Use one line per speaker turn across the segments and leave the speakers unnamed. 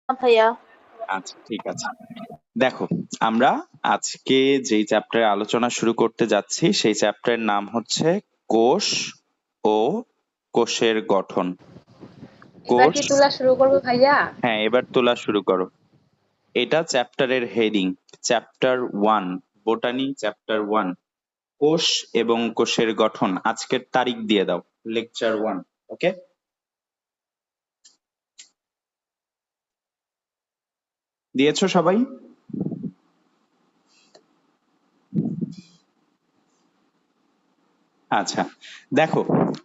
ভাইয়া।
আচ্ছা, ঠিক আছে। দেখো, আমরা আজকে যেই চ্যাপ্টারে আলোচনা শুরু করতে যাচ্ছি সেই চ্যাপ্টারের নাম হচ্ছে কোষ ও কোষের গঠন।
এবার
কোষ,
কি তোলা শুরু করবো ভাইয়া?
হ্যাঁ, এবার তোলা শুরু করো। এটা চ্যাপ্টারের হেডিং, চ্যাপ্টার 1, বোটানি চ্যাপ্টার 1, কোষ এবং কোষের গঠন। আজকের তারিখ দিয়ে দাও, লেকচার 1। ওকে, দিয়েছো সবাই? আচ্ছা, দেখো,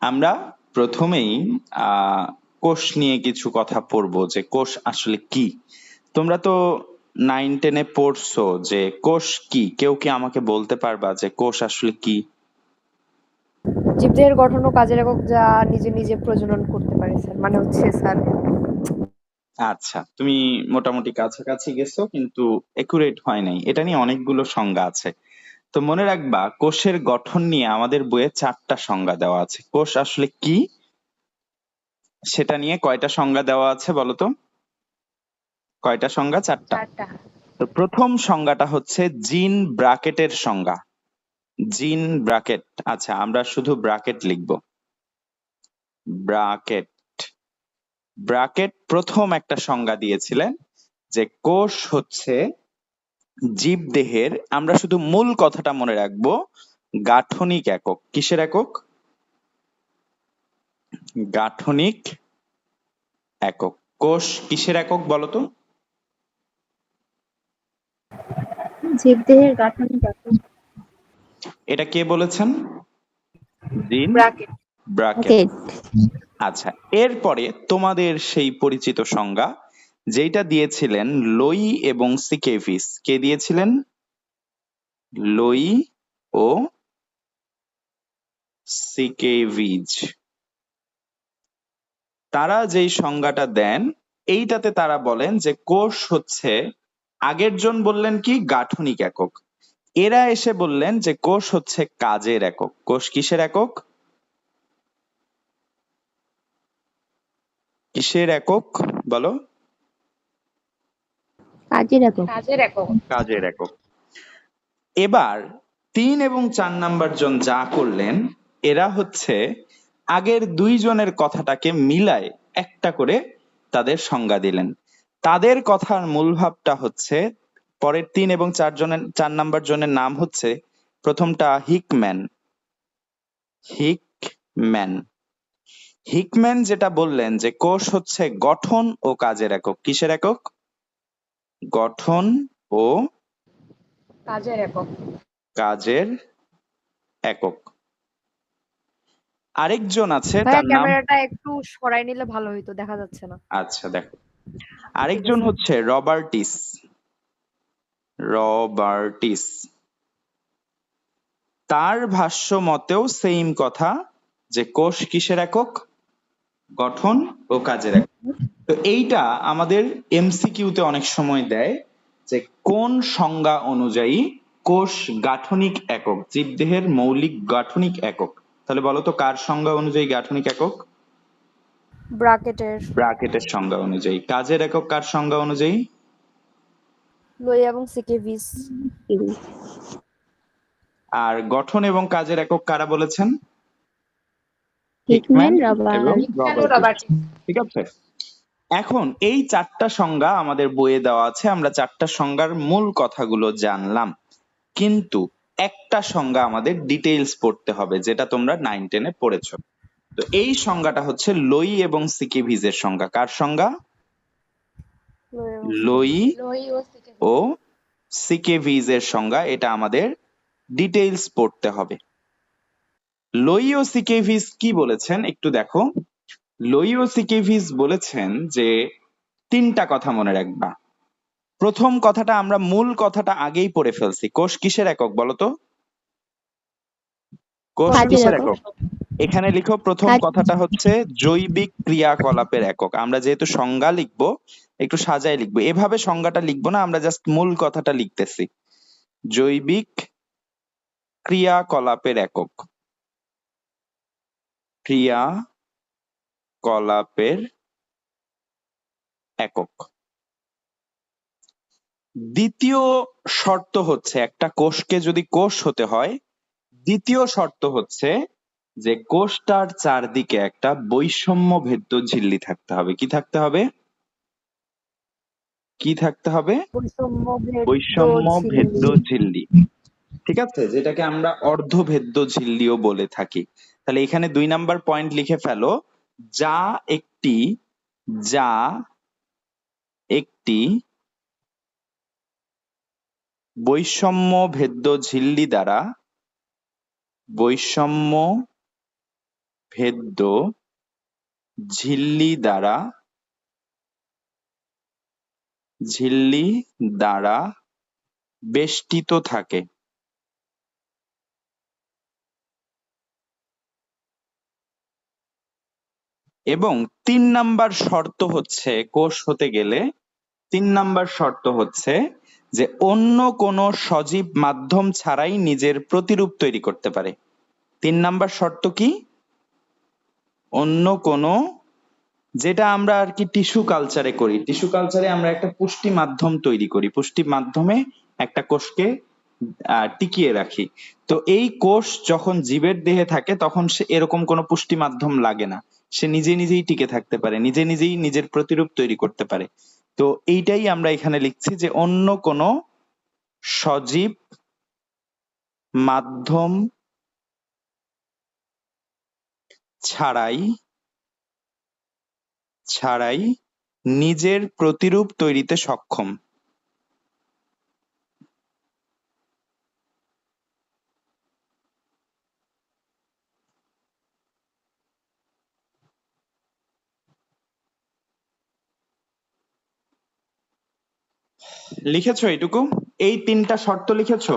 আমরা প্রথমেই কোষ নিয়ে কিছু কথা পড়বো, যে কোষ আসলে কি। তোমরা তো 9-10-এ পড়ছো যে কোষ কি? কেউ কি আমাকে বলতে পারবা যে কোষ আসলে কি?
জীবদেহের গঠন ও কাজের একক যা নিজে নিজে প্রজনন করতে পারে স্যার, মানে হচ্ছে স্যার।
আচ্ছা, তুমি মোটামুটি কাছাকাছি গেছো, কিন্তু একুরেট হয় নাই। এটা নিয়ে অনেকগুলো সংজ্ঞা আছে। তো মনে রাখবা, কোষের গঠন নিয়ে আমাদের বইয়ে 4টা সংজ্ঞা দেওয়া আছে। কোষ আসলে কি সেটা নিয়ে কয়টা সংজ্ঞা দেওয়া আছে বলো তো? কয়টা সংজ্ঞা? 4টা।
চারটা।
তো প্রথম সংজ্ঞাটা হচ্ছে জিন ব্রাকেটের সংজ্ঞা। জিন ব্রাকেট, আচ্ছা আমরা শুধু ব্রাকেট লিখবো। ব্রাকেট, ব্রাকেট প্রথম একটা সংজ্ঞা দিয়েছিলেন যে কোষ হচ্ছে জীবদেহের, আমরা শুধু মূল কথাটা মনে রাখবো, গাঠনিক একক। কিসের একক? গাঠনিক একক। কোষ কিসের একক বলতো?
জীবদেহের গাঠনিক একক।
এটা কে বলেছেন? জিন
ব্র্যাকেট।
ব্রাকেট। আচ্ছা, এরপরে তোমাদের সেই পরিচিত সংজ্ঞা যেটা দিয়েছিলেন লোই এবং সিকেভিস। কে দিয়েছিলেন? লোই ও সিকেভিজ। তারা যেই সংজ্ঞাটা দেন, এইটাতে তারা বলেন যে কোষ হচ্ছে, আগের জন বললেন কি গাঠনিক একক, এরা এসে বললেন যে কোষ হচ্ছে কাজের একক। কোষ কিসের একক? কিসের একক বলো?
কাজের একক।
কাজের একক।
কাজের একক। এবার 3 এবং 4 নাম্বার জন যা করলেন, এরা হচ্ছে আগের 2 জনের কথাটাকে মিলায় একটা করে তাদের সংজ্ঞা দিলেন। তাদের কথার মূল ভাবটা হচ্ছে, পরের 3 এবং 4 নাম্বার জনের নাম হচ্ছে, প্রথমটা হিকম্যান। হিকম্যান, হিকম্যান যেটা বললেন যে কোষ হচ্ছে গঠন ও কাজের একক। কিসের একক? গঠন ও
কাজের একক।
কাজের একক। আরেকজন আছে,
ভাইয়া
তার নাম,
ক্যামেরাটা একটু সরাই নিলে ভালো হইতো, দেখা যাচ্ছে না।
আচ্ছা দেখো,
ঠিক
আরেকজন
আছে।
হচ্ছে রবার্টিস। রবার্টিস, তার ভাষ্য মতেও সেম কথা, যে কোষ কিসের একক? গঠন ও কাজের একক। তো এইটা আমাদের এমসিকিউতে অনেক সময় দেয়, যে কোন সংজ্ঞা অনুযায়ী কোষ গাঠনিক একক, জীবদেহের মৌলিক গাঠনিক একক। তাহলে বলো তো কার সংজ্ঞা অনুযায়ী গাঠনিক একক?
ব্র্যাকেটের।
ব্রাকেটের সংজ্ঞা অনুযায়ী। কাজের একক কার সংজ্ঞা অনুযায়ী?
লোই এবং সিকেভিস।
আর গঠন এবং কাজের একক কারা বলেছেন?
হিকম্যান,
হিকম্যান এবং
রবার্ট।
রবার্টিস। ঠিক আছে, এখন এই 4টা সংজ্ঞা আমাদের বইয়ে দেওয়া আছে, আমরা 4টা সংজ্ঞার মূল কথাগুলো জানলাম, কিন্তু একটা সংজ্ঞা আমাদের ডিটেইলস পড়তে হবে, যেটা তোমরা 9-10-এ পড়েছো। তো এই সংজ্ঞাটা হচ্ছে লোই এবং সিকেভিজের সংজ্ঞা। কার সংজ্ঞা? লোই
লই ও
ও সিকেভিজের সংজ্ঞা। এটা আমাদের ডিটেইলস পড়তে হবে। লোই ও সিকেভিজ কি বলেছেন একটু দেখো। লোই ও সিকেভিজ বলেছেন যে 3টা কথা মনে রাখবা। প্রথম কথাটা, আমরা মূল কথাটা আগেই পড়ে ফেলছি। কোষ কিসের একক বলতো? কোষ
কাজের
কিসের
একক।
একক? এখানে লিখো, প্রথম কথাটা হচ্ছে জৈবিক ক্রিয়াকলাপের একক। আমরা যেহেতু সংজ্ঞা লিখবো, একটু সাজায় লিখবো, এভাবে সংজ্ঞাটা লিখবো না, আমরা জাস্ট মূল কথাটা লিখতেছি। জৈবিক ক্রিয়াকলাপের একক। ক্রিয়াকলাপের একক। দ্বিতীয় শর্ত হচ্ছে একটা কোষকে যদি কোষ হতে হয়, দ্বিতীয় শর্ত হচ্ছে যে কোষটার চারদিকে একটা বৈষম্য ভেদ্য ঝিল্লি থাকতে হবে। কি থাকতে হবে? কি থাকতে হবে?
বৈষম্য ভেদ্য
বৈষম্য ভেদ্য
ঝিল্লি।
ঝিল্লি। ঠিক আছে, যেটাকে আমরা অর্ধভেদ্য ঝিল্লিও বলে থাকি। তাহলে এখানে 2 নাম্বার পয়েন্ট লিখে ফেলো, যা একটি যা একটি বৈষম্য ভেদ্য ঝিল্লি দ্বারা বৈষম্য ভেদ্য ঝিল্লি দ্বারা ঝিল্লি দ্বারা বেষ্টিত থাকে। এবং 3 নাম্বার শর্ত হচ্ছে কোষ হতে গেলে 3 নাম্বার শর্ত হচ্ছে যে অন্য কোনো সজীব মাধ্যম ছাড়াই নিজের প্রতিরূপ তৈরি করতে পারে। 3 নাম্বার শর্ত কি? অন্য কোনো, যেটা আমরা আর কি টিস্যু কালচারে করি, টিস্যু কালচারে আমরা একটা পুষ্টি মাধ্যম তৈরি করি, পুষ্টি মাধ্যমে একটা কোষকে টিকিয়ে রাখি। তো এই কোষ যখন জীবের দেহে থাকে তখন সে এরকম কোনো পুষ্টি মাধ্যম লাগে না, সে নিজে নিজেই টিকে থাকতে পারে, নিজে নিজেই নিজের প্রতিরূপ তৈরি করতে পারে। তো এইটাই আমরা এখানে লিখছি যে অন্য কোনো সজীব মাধ্যম ছাড়াই ছাড়াই নিজের প্রতিরূপ তৈরিতে সক্ষম। লিখেছো এইটুকু? এই 3টা শর্ত লিখেছো?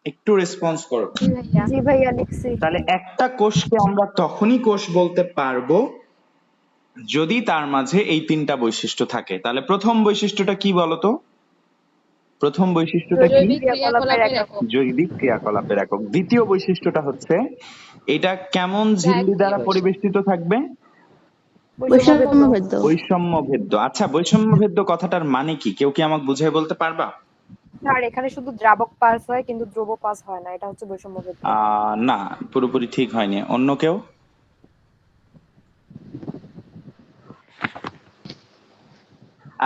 একটু রেসপন্স করো।
জি ভাইয়া।
জি ভাইয়া লিখছি।
তাহলে একটা কোষকে আমরা তখনই কোষ বলতে পারবো যদি তার মাঝে এই 3টা বৈশিষ্ট্য থাকে। তাহলে প্রথম বৈশিষ্ট্যটা কি বলতো? প্রথম বৈশিষ্ট্যটা কি?
জৈবিক
ক্রিয়াকলাপের
ক্রিয়াকলাপের
একক।
একক।
জৈবিক ক্রিয়াকলাপের একক। দ্বিতীয় বৈশিষ্ট্যটা হচ্ছে এটা কেমন ঝিল্লি দ্বারা
একই
পরিবেষ্টিত থাকবে?
বৈষম্য ভেদ্য।
বৈষম্যভেদ্য।
বৈষম্য ভেদ্য। আচ্ছা, বৈষম্য ভেদ্য কথাটার মানে কি? কেউ কি আমাকে বুঝিয়ে বলতে পারবা?
আর এখানে শুধু দ্রাবক পাস হয় কিন্তু দ্রব পাস হয় না, এটা হচ্ছে বৈষম্য ভেদ্য।
না, পুরোপুরি ঠিক হয়নি। অন্য কেউ?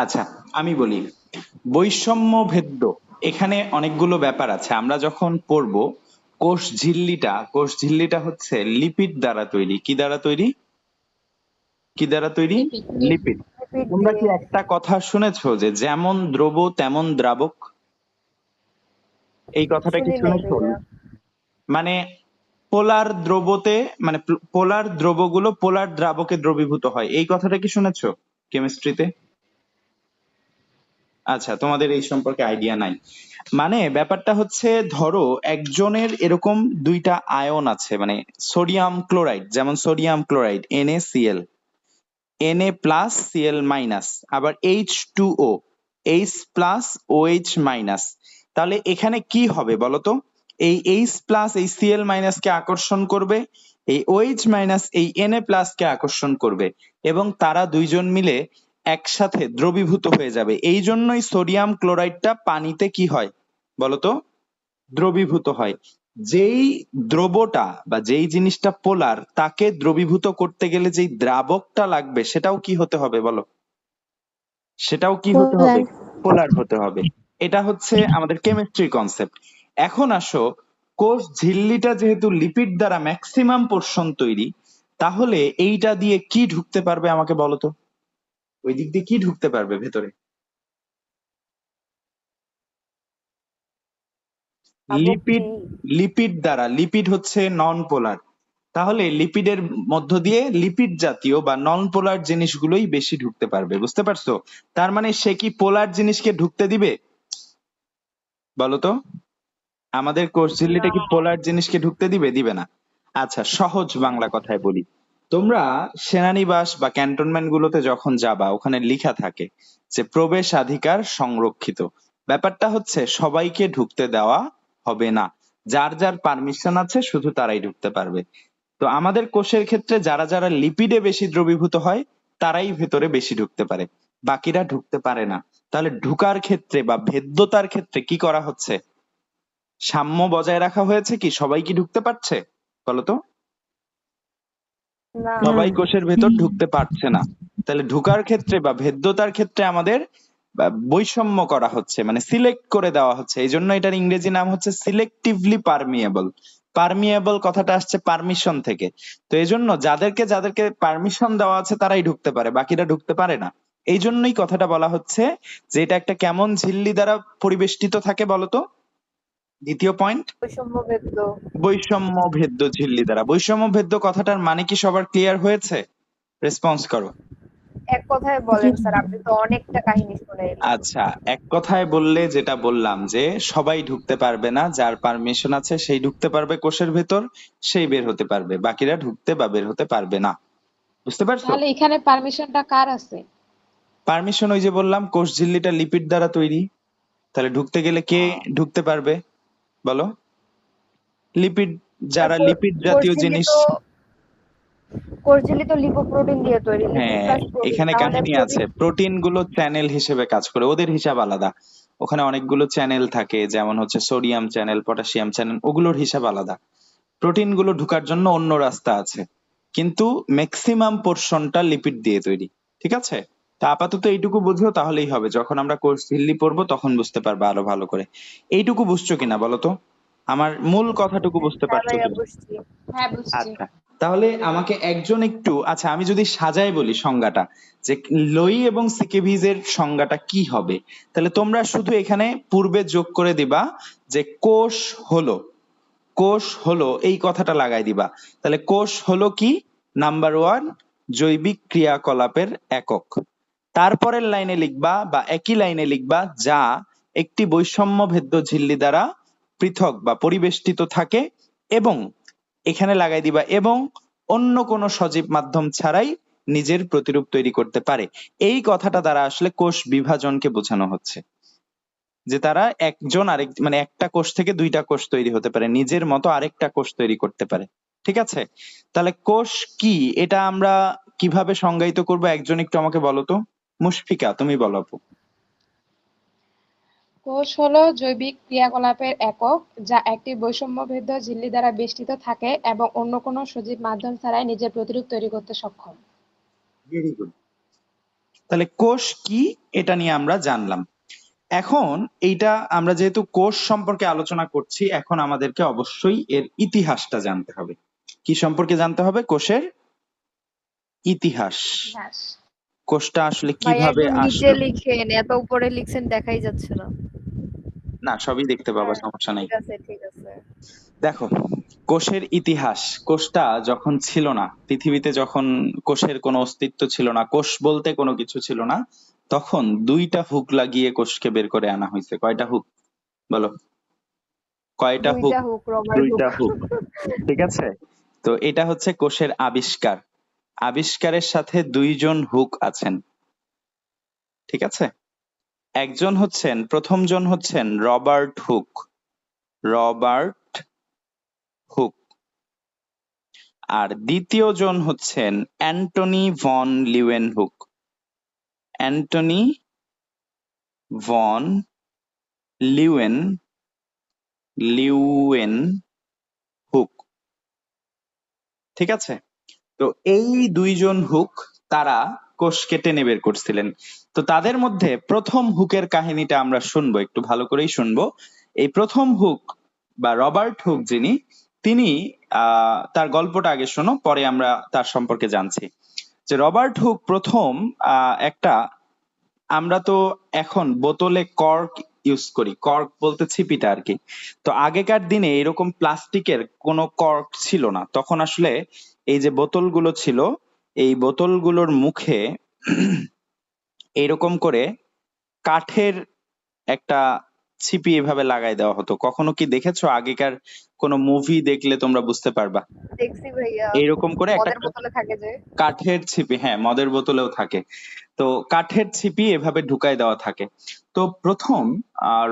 আচ্ছা, আমি বলি বৈষম্য ভেদ্য। এখানে অনেকগুলো ব্যাপার আছে। আমরা যখন পড়ব কোষ ঝিল্লিটা হচ্ছে লিপিড দ্বারা তৈরি। কি দ্বারা তৈরি? কি দ্বারা তৈরি?
লিপিড।
লিপিড।
লিপিড
তোমরা কি
দিয়ে।
একটা কথা শুনেছো যে যেমন দ্রব তেমন দ্রাবক? এই কথাটা কি
শুনি নাই
শুনেছো?
ভাইয়া।
মানে পোলার দ্রবতে, মানে পোলার দ্রবগুলো পোলার দ্রাবকে দ্রবীভূত হয়, এই কথাটা কি শুনেছো কেমিস্ট্রিতে? আচ্ছা, তোমাদের এই সম্পর্কে আইডিয়া নাই। মানে ব্যাপারটা হচ্ছে, ধরো একজনের এরকম 2টা আয়ন আছে, মানে সোডিয়াম ক্লোরাইড, যেমন sodium chloride NaCl, Na plus Cl minus, আবার H2O, H plus OH minus. তাহলে এখানে কি হবে বলতো? এই H প্লাস এই Cl মাইনাস কে আকর্ষণ করবে, এই OH মাইনাস এই Na প্লাস কে আকর্ষণ করবে, এবং তারা দুইজন মিলে একসাথে দ্রবীভূত হয়ে যাবে। এই জন্যই সোডিয়াম ক্লোরাইডটা পানিতে কি হয় বলতো? দ্রবীভূত হয়। যেই দ্রবটা বা যেই জিনিসটা পোলার, তাকে দ্রবীভূত করতে গেলে যেই দ্রাবকটা লাগবে সেটাও কি হতে হবে বলো? সেটাও কি হতে হবে?
পোলার।
পোলার হতে হবে। এটা হচ্ছে আমাদের কেমিস্ট্রি কনসেপ্ট। এখন আসো, কোষ ঝিল্লিটা যেহেতু লিপিড দ্বারা ম্যাক্সিমাম পোর্শন তৈরি, তাহলে এইটা দিয়ে কি ঢুকতে পারবে আমাকে বলো তো? ওই দিক দিয়ে কি ঢুকতে পারবে ভেতরে?
দ্রাবক
লিপিড।
কি?
লিপিড দ্বারা, লিপিড হচ্ছে নন পোলার, তাহলে লিপিডের মধ্য দিয়ে লিপিড জাতীয় বা নন পোলার জিনিসগুলোই বেশি ঢুকতে পারবে। বুঝতে পারছো? তার মানে সে কি পোলার জিনিসকে ঢুকতে দিবে বলতো? আমাদের কোষ ঝিল্লিটা
না।
কি পোলার জিনিসকে ঢুকতে দিবে? দিবে না। আচ্ছা, সহজ বাংলা কথায় বলি, তোমরা সেনানিবাস বা ক্যান্টনমেন্ট গুলোতে যখন যাবা, ওখানে লেখা থাকে যে প্রবেশাধিকার সংরক্ষিত। ব্যাপারটা হচ্ছে সবাইকে ঢুকতে দেওয়া হবে না, যার যার পারমিশন আছে শুধু তারাই ঢুকতে পারবে। তো আমাদের কোষের ক্ষেত্রে যারা যারা লিপিডে বেশি দ্রবীভূত হয় তারাই ভেতরে বেশি ঢুকতে পারে। বাকিরা ঢুকতে পারে না। তাহলে ঢুকার ক্ষেত্রে বা ভেদ্যতার ক্ষেত্রে কি করা হচ্ছে? সাম্য বজায় রাখা হয়েছে কি? সবাই কি ঢুকতে পারছে বলতো?
না।
সবাই কোষের ভেতর ঢুকতে পারছে না। তাহলে ঢুকার ক্ষেত্রে বা ভেদ্যতার ক্ষেত্রে আমাদের বৈষম্য করা হচ্ছে, মানে সিলেক্ট করে দেওয়া হচ্ছে। এই জন্য এটার ইংরেজি নাম হচ্ছে সিলেক্টিভলি পারমিয়েবল। পারমিয়েবল কথাটা আসছে পারমিশন থেকে। তো এই জন্য যাদেরকে যাদেরকে পারমিশন দেওয়া আছে তারাই ঢুকতে পারে, বাকিরা ঢুকতে পারে না। এই জন্যই কথাটা বলা হচ্ছে যে এটা একটা কেমন ঝিল্লি দ্বারা পরিবেষ্টিত থাকে বলতো? দ্বিতীয় পয়েন্ট,
বৈষম্য ভেদ্য।
বৈষম্য ভেদ্য ঝিল্লি দ্বারা। বৈষম্য ভেদ্য কথাটার মানে কি সবার ক্লিয়ার হয়েছে? রেসপন্স করো।
এক কথায় বলেন স্যার, আপনি তো অনেকটা কাহিনী শুনাইলেন।
আচ্ছা, এক কথায় বললে যেটা বললাম যে সবাই ঢুকতে পারবে না, যার পারমিশন আছে সেই ঢুকতে পারবে কোষের ভেতর, সেই বের হতে পারবে, বাকিরা ঢুকতে বা বের হতে পারবে না। বুঝতে পারছো?
তাহলে এখানে পারমিশনটা কার আছে?
পারমিশন ওই যে বললাম কোষ ঝিল্লিটা লিপিড দ্বারা তৈরি। তাহলে ঢুকতে গেলে কে ঢুকতে পারবে বলো? লিপিড, যারা লিপিড জাতীয়
কোষঝিল্লি
জিনিস।
তো কোষঝিল্লি তো লিপোপ্রোটিন দিয়ে তৈরি, লিপিড
হ্যাঁ,
প্লাস প্রোটিন,
এখানে
তাহলে
কাহিনী আছে।
প্রোটিন।
প্রোটিন গুলো চ্যানেল হিসেবে কাজ করে, ওদের হিসাব আলাদা। ওখানে অনেকগুলো চ্যানেল থাকে, যেমন হচ্ছে সোডিয়াম চ্যানেল, পটাশিয়াম চ্যানেল, ওগুলোর হিসাব আলাদা। প্রোটিন গুলো ঢুকার জন্য অন্য রাস্তা আছে, কিন্তু ম্যাক্সিমাম পোর্শনটা লিপিড দিয়ে তৈরি। ঠিক আছে? তা আপাতত এইটুকু বুঝো, তাহলেই হবে। যখন আমরা কোর্স ঝিল্লি পড়বো তখন বুঝতে পারবে আরো ভালো করে। এইটুকু বুঝছো কিনা বলো তো? আমার মূল কথাটুকু বুঝতে
হ্যাঁ
পারছো
ভাইয়া
কিনা?
বুঝছি।
হ্যাঁ, বুঝছি।
আচ্ছা, তাহলে আমাকে একজন একটু, আচ্ছা আমি যদি সাজায় বলি সংজ্ঞাটা, যে লোই এবং সিকেভিজ এর সংজ্ঞাটা কি হবে, তাহলে তোমরা শুধু এখানে পূর্বে যোগ করে দিবা যে কোষ হলো, কোষ হলো এই কথাটা লাগাই দিবা। তাহলে কোষ হলো কি? নাম্বার ওয়ান, জৈবিক ক্রিয়াকলাপের একক। তারপরের লাইনে লিখবা বা একই লাইনে লিখবা যা একটি বৈষম্য ভেদ্য ঝিল্লি দ্বারা পৃথক বা পরিবেষ্টিত থাকে, এবং এখানে লাগাই দিবা এবং অন্য কোনো সজীব মাধ্যম ছাড়াই নিজের প্রতিরূপ তৈরি করতে পারে। এই কথাটা দ্বারা আসলে কোষ বিভাজনকে বোঝানো হচ্ছে, যে তারা একজন আরেক, মানে একটা কোষ থেকে দুইটা কোষ তৈরি হতে পারে, নিজের মতো আরেকটা কোষ তৈরি করতে পারে। ঠিক আছে? তাহলে কোষ কি এটা আমরা কিভাবে সংজ্ঞায়িত করবো, একজন একটু আমাকে বলো তো। মুশফিকা, তুমি বলো আপু।
কোষ হলো জৈবিক ক্রিয়াকলাপের একক যা একটি বৈষম্যভেদ্য ঝিল্লি দ্বারা বেষ্টিত থাকে এবং অন্য কোনো সজীব মাধ্যম ছাড়াই নিজের প্রতিরূপ তৈরি করতে সক্ষম।
Very good. তাহলে কোষ কি এটা নিয়ে আমরা জানলাম। এখন এইটা আমরা যেহেতু কোষ সম্পর্কে আলোচনা করছি, এখন আমাদেরকে অবশ্যই এর ইতিহাসটা জানতে হবে। কি সম্পর্কে জানতে হবে? কোষের ইতিহাস।
ইতিহাস।
কোষটা আসলে
ভাইয়া
কিভাবে
একটু নিচে
আসলো।
লিখেন, এত উপরে লিখছেন দেখাই যাচ্ছে না।
না, সবই দেখতে পাবা,
হ্যাঁ
সমস্যা নাই।
ঠিক আছে ঠিক আছে।
দেখো, কোষের ইতিহাস। কোষটা যখন ছিল না পৃথিবীতে, যখন কোষের কোনো অস্তিত্ব ছিল না, কোষ বলতে কোনো কিছু ছিল না, তখন দুইটা হুক লাগিয়ে কোষকে বের করে আনা হয়েছে। কয়টা হুক বলো? কয়টা হুক?
দুইটা হুক, রবার হুক।
দুইটা হুক। ঠিক আছে? তো এটা হচ্ছে কোষের আবিষ্কার। আবিষ্কারের সাথে দুইজন হুক আছেন। ঠিক আছে? একজন হচ্ছেন, প্রথম জন হচ্ছেন রবার্ট হুক। Robert Hooke. আর দ্বিতীয় জন হচ্ছেন Antonie van Leeuwenhoek. Antonie van Leeuwen Leeuwenhoek. ঠিক আছে? তো এই দুইজন হুক, তারা কোষকে টেনে বের করছিলেন। তো তাদের মধ্যে প্রথম হুকের কাহিনীটা আমরা শুনবো, একটু ভালো করেই শুনবো। এই প্রথম হুক বা রবার্ট হুক যিনি, তিনি তার গল্পটা আগে শোনো, পরে আমরা তার সম্পর্কে জানছি। যে রবার্ট হুক প্রথম একটা, আমরা তো এখন বোতলে কর্ক ইউজ করি, কর্ক বলতে ছিপিটা আর কি। তো আগেকার দিনে এরকম প্লাস্টিকের কোনো কর্ক ছিল না, তখন আসলে এই যে বোতলগুলো ছিল, এই বোতলগুলোর মুখে এইরকম করে কাঠের একটা ছিপি এভাবে লাগাই দেওয়া হতো। কখনো কি দেখেছো? আগেকার কোনো মুভি দেখলে তোমরা বুঝতে পারবা।
দেখছি ভাইয়া,
এইরকম করে একটা
মদের বোতলে থাকে যে।
কাঠের ছিপি, হ্যাঁ মদের বোতলেও থাকে। তো কাঠের ছিপি এভাবে ঢুকায় দেওয়া থাকে। তো প্রথম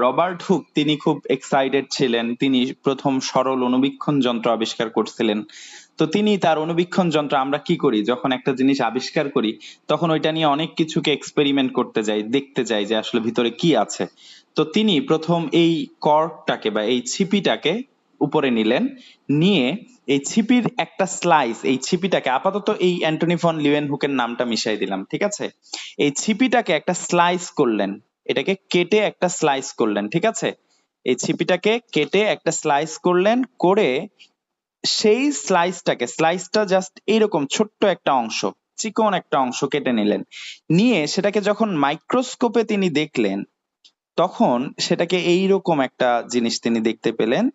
রবার্ট হুক তিনি খুব এক্সাইটেড ছিলেন, তিনি প্রথম সরল অণুবীক্ষণ যন্ত্র আবিষ্কার করছিলেন। তো তিনি তার অণুবীক্ষণ যন্ত্র, আমরা কি করি যখন একটা জিনিস আবিষ্কার করি তখন ওইটা নিয়ে অনেক কিছুকে এক্সপেরিমেন্ট করতে যাই, দেখতে যাই যে আসলে ভিতরে কি আছে। তো তিনি প্রথম এই কর্কটাকে বা এই ছিপিটাকে উপরে নিলেন, নিয়ে এই ছিপির একটা স্লাইস, এই ছিপিটাকে আপাতত এই অ্যান্টনি ফন লিউয়েনহুকের নামটা মিশাই দিলাম, ঠিক আছে? এই ছিপিটাকে একটা স্লাইস করলেন, এটাকে কেটে একটা স্লাইস করলেন, ঠিক আছে? এই ছিপিটাকে কেটে একটা স্লাইস করলেন, করে সেই স্লাইসটা জাস্ট এইরকম ছোট্ট একটা অংশ, চিকন একটা অংশ কেটে নিলেন, নিয়ে সেটাকে যখন মাইক্রোস্কোপে তিনি দেখলেন তখন সেটাকে এইরকম একটা জিনিস তিনি দেখতে পেলেন,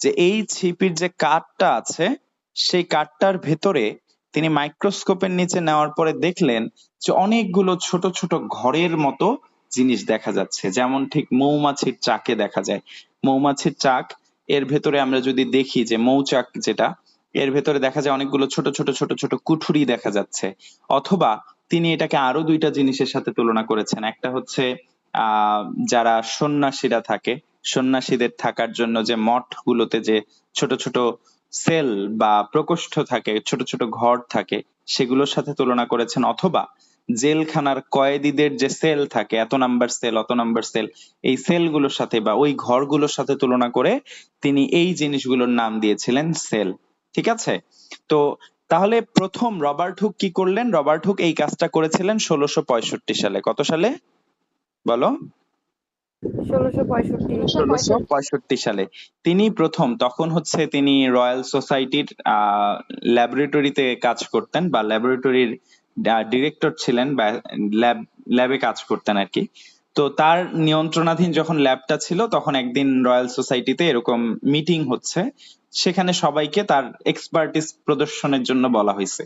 যে এই ছিপির যে কাঠটা আছে সেই কাঠটার ভেতরে তিনি মাইক্রোস্কোপের নিচে নেওয়ার পরে দেখলেন যে অনেকগুলো ছোট ছোট ঘরের মতো জিনিস দেখা যাচ্ছে, যেমন ঠিক মৌমাছির চাকে দেখা যায়। মৌমাছির চাক, এর ভেতরে আমরা যদি দেখি যে মৌচাক যেটা, এর ভেতরে দেখা যায় অনেকগুলো ছোট ছোট ছোট ছোট কুঠুরি দেখা যাচ্ছে। অথবা তিনি এটাকে আরো দুইটা জিনিসের সাথে তুলনা করেছেন, একটা হচ্ছে আহ যারা সন্ন্যাসীরা থাকে, সন্ন্যাসীদের থাকার জন্য যে মঠগুলোতে যে ছোট ছোট সেল বা প্রকোষ্ঠ থাকে, ছোট ছোট ঘর থাকে, সেগুলোর সাথে তুলনা করেছেন। অথবা জেলখানার কয়েদিদের যে সেল থাকে, এত নাম্বার সেল অত নাম্বার সেল, এই সেলগুলোর সাথে বা ওই ঘরগুলোর সাথে তুলনা করে তিনি এই জিনিসগুলোর নাম দিয়েছিলেন সেল, ঠিক আছে? তো তাহলে প্রথম রবার্ট হুক কি করলেন? রবার্ট হুক এই কাজটা করেছিলেন 1665 সালে। কত সালে বলো?
1665।
1665 সালে তিনি প্রথম, তখন হচ্ছে তিনি রয়্যাল সোসাইটির ল্যাবরেটরিতে কাজ করতেন, বা ল্যাবরেটরির ডিরেক্টর ছিলেন, বা ল্যাবে কাজ করতেন আর কি। তো তার নিয়ন্ত্রণাধীন যখন ল্যাবটা ছিল তখন একদিন রয়্যাল সোসাইটিতে এরকম মিটিং হচ্ছে, সেখানে সবাইকে তার এক্সপার্টিস প্রদর্শনের জন্য বলা হয়েছে।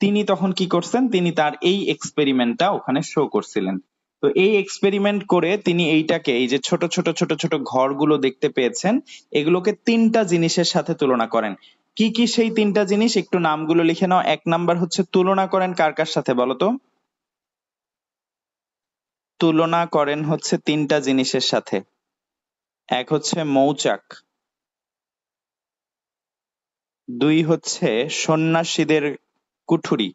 তিনি তখন কি করছেন, তিনি তার এই এক্সপেরিমেন্টটা ওখানে শো করছিলেন। তো এই এক্সপেরিমেন্ট করে তিনি এইটাকে, এই যে ছোট ছোট ছোট ছোট ঘরগুলো দেখতে পেয়েছেন, এগুলোকে তিনটা জিনিসের সাথে তুলনা করেন। কি কি সেই তিনটা জিনিস, একটু নামগুলো লিখে নাও। এক নাম্বার হচ্ছে তুলনা করেন কার কার সাথে বলো তো? তুলনা করেন হচ্ছে তিনটা জিনিসের সাথে। এক হচ্ছে মৌচাক, দুই হচ্ছে সন্ন্যাসীদের কুঠুরি।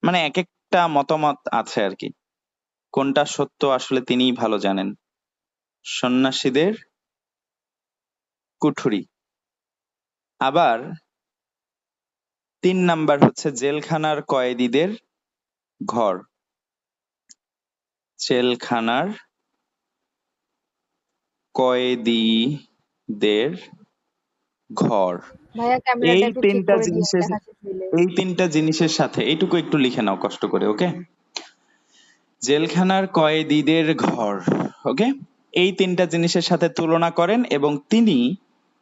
মানে এক একটা মতামত আছে আর কি, কোনটা সত্য আসলে তিনিই ভালো জানেন। সন্ন্যাসীদের কুঠুরি। আবার 3 নাম্বার হচ্ছে জেলখানার কয়েদিদের ঘর। জেলখানার কয়েদিদের ঘর।
ভাইয়া ক্যামেরাটা
এই
একটু ঠিক
তিনটা
করে দিয়ে
জিনিসের,
দেখা শেষ হইলে।
এই তিনটা জিনিসের সাথে এইটুকু একটু লিখে নাও কষ্ট করে, ওকে? জেলখানার কয়েদিদের ঘর, ওকে? এই তিনটা জিনিসের সাথে তুলনা করেন এবং তিনি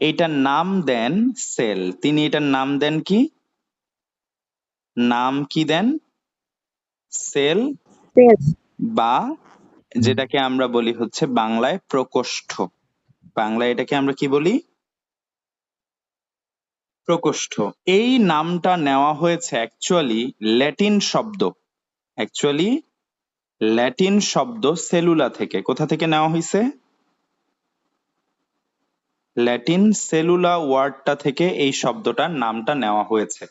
এইটার নাম দেন সেল। তিনি এটার নাম দেন কি? নাম কি দেন? সেল, বা যেটাকে আমরা বলি হচ্ছে বাংলায় প্রকোষ্ঠ। বাংলায় এটাকে আমরা কি বলি? প্রকোষ্ঠ। এই নামটা নেওয়া হয়েছে অ্যাকচুয়ালি ল্যাটিন শব্দ, অ্যাকচুয়ালি ল্যাটিন শব্দ সেলুলা থেকে। কোথা থেকে নেওয়া হয়েছে? ল্যাটিন সেলুলা ওয়ার্ডটা থেকে এই শব্দটার নামটা নেওয়া হয়েছে।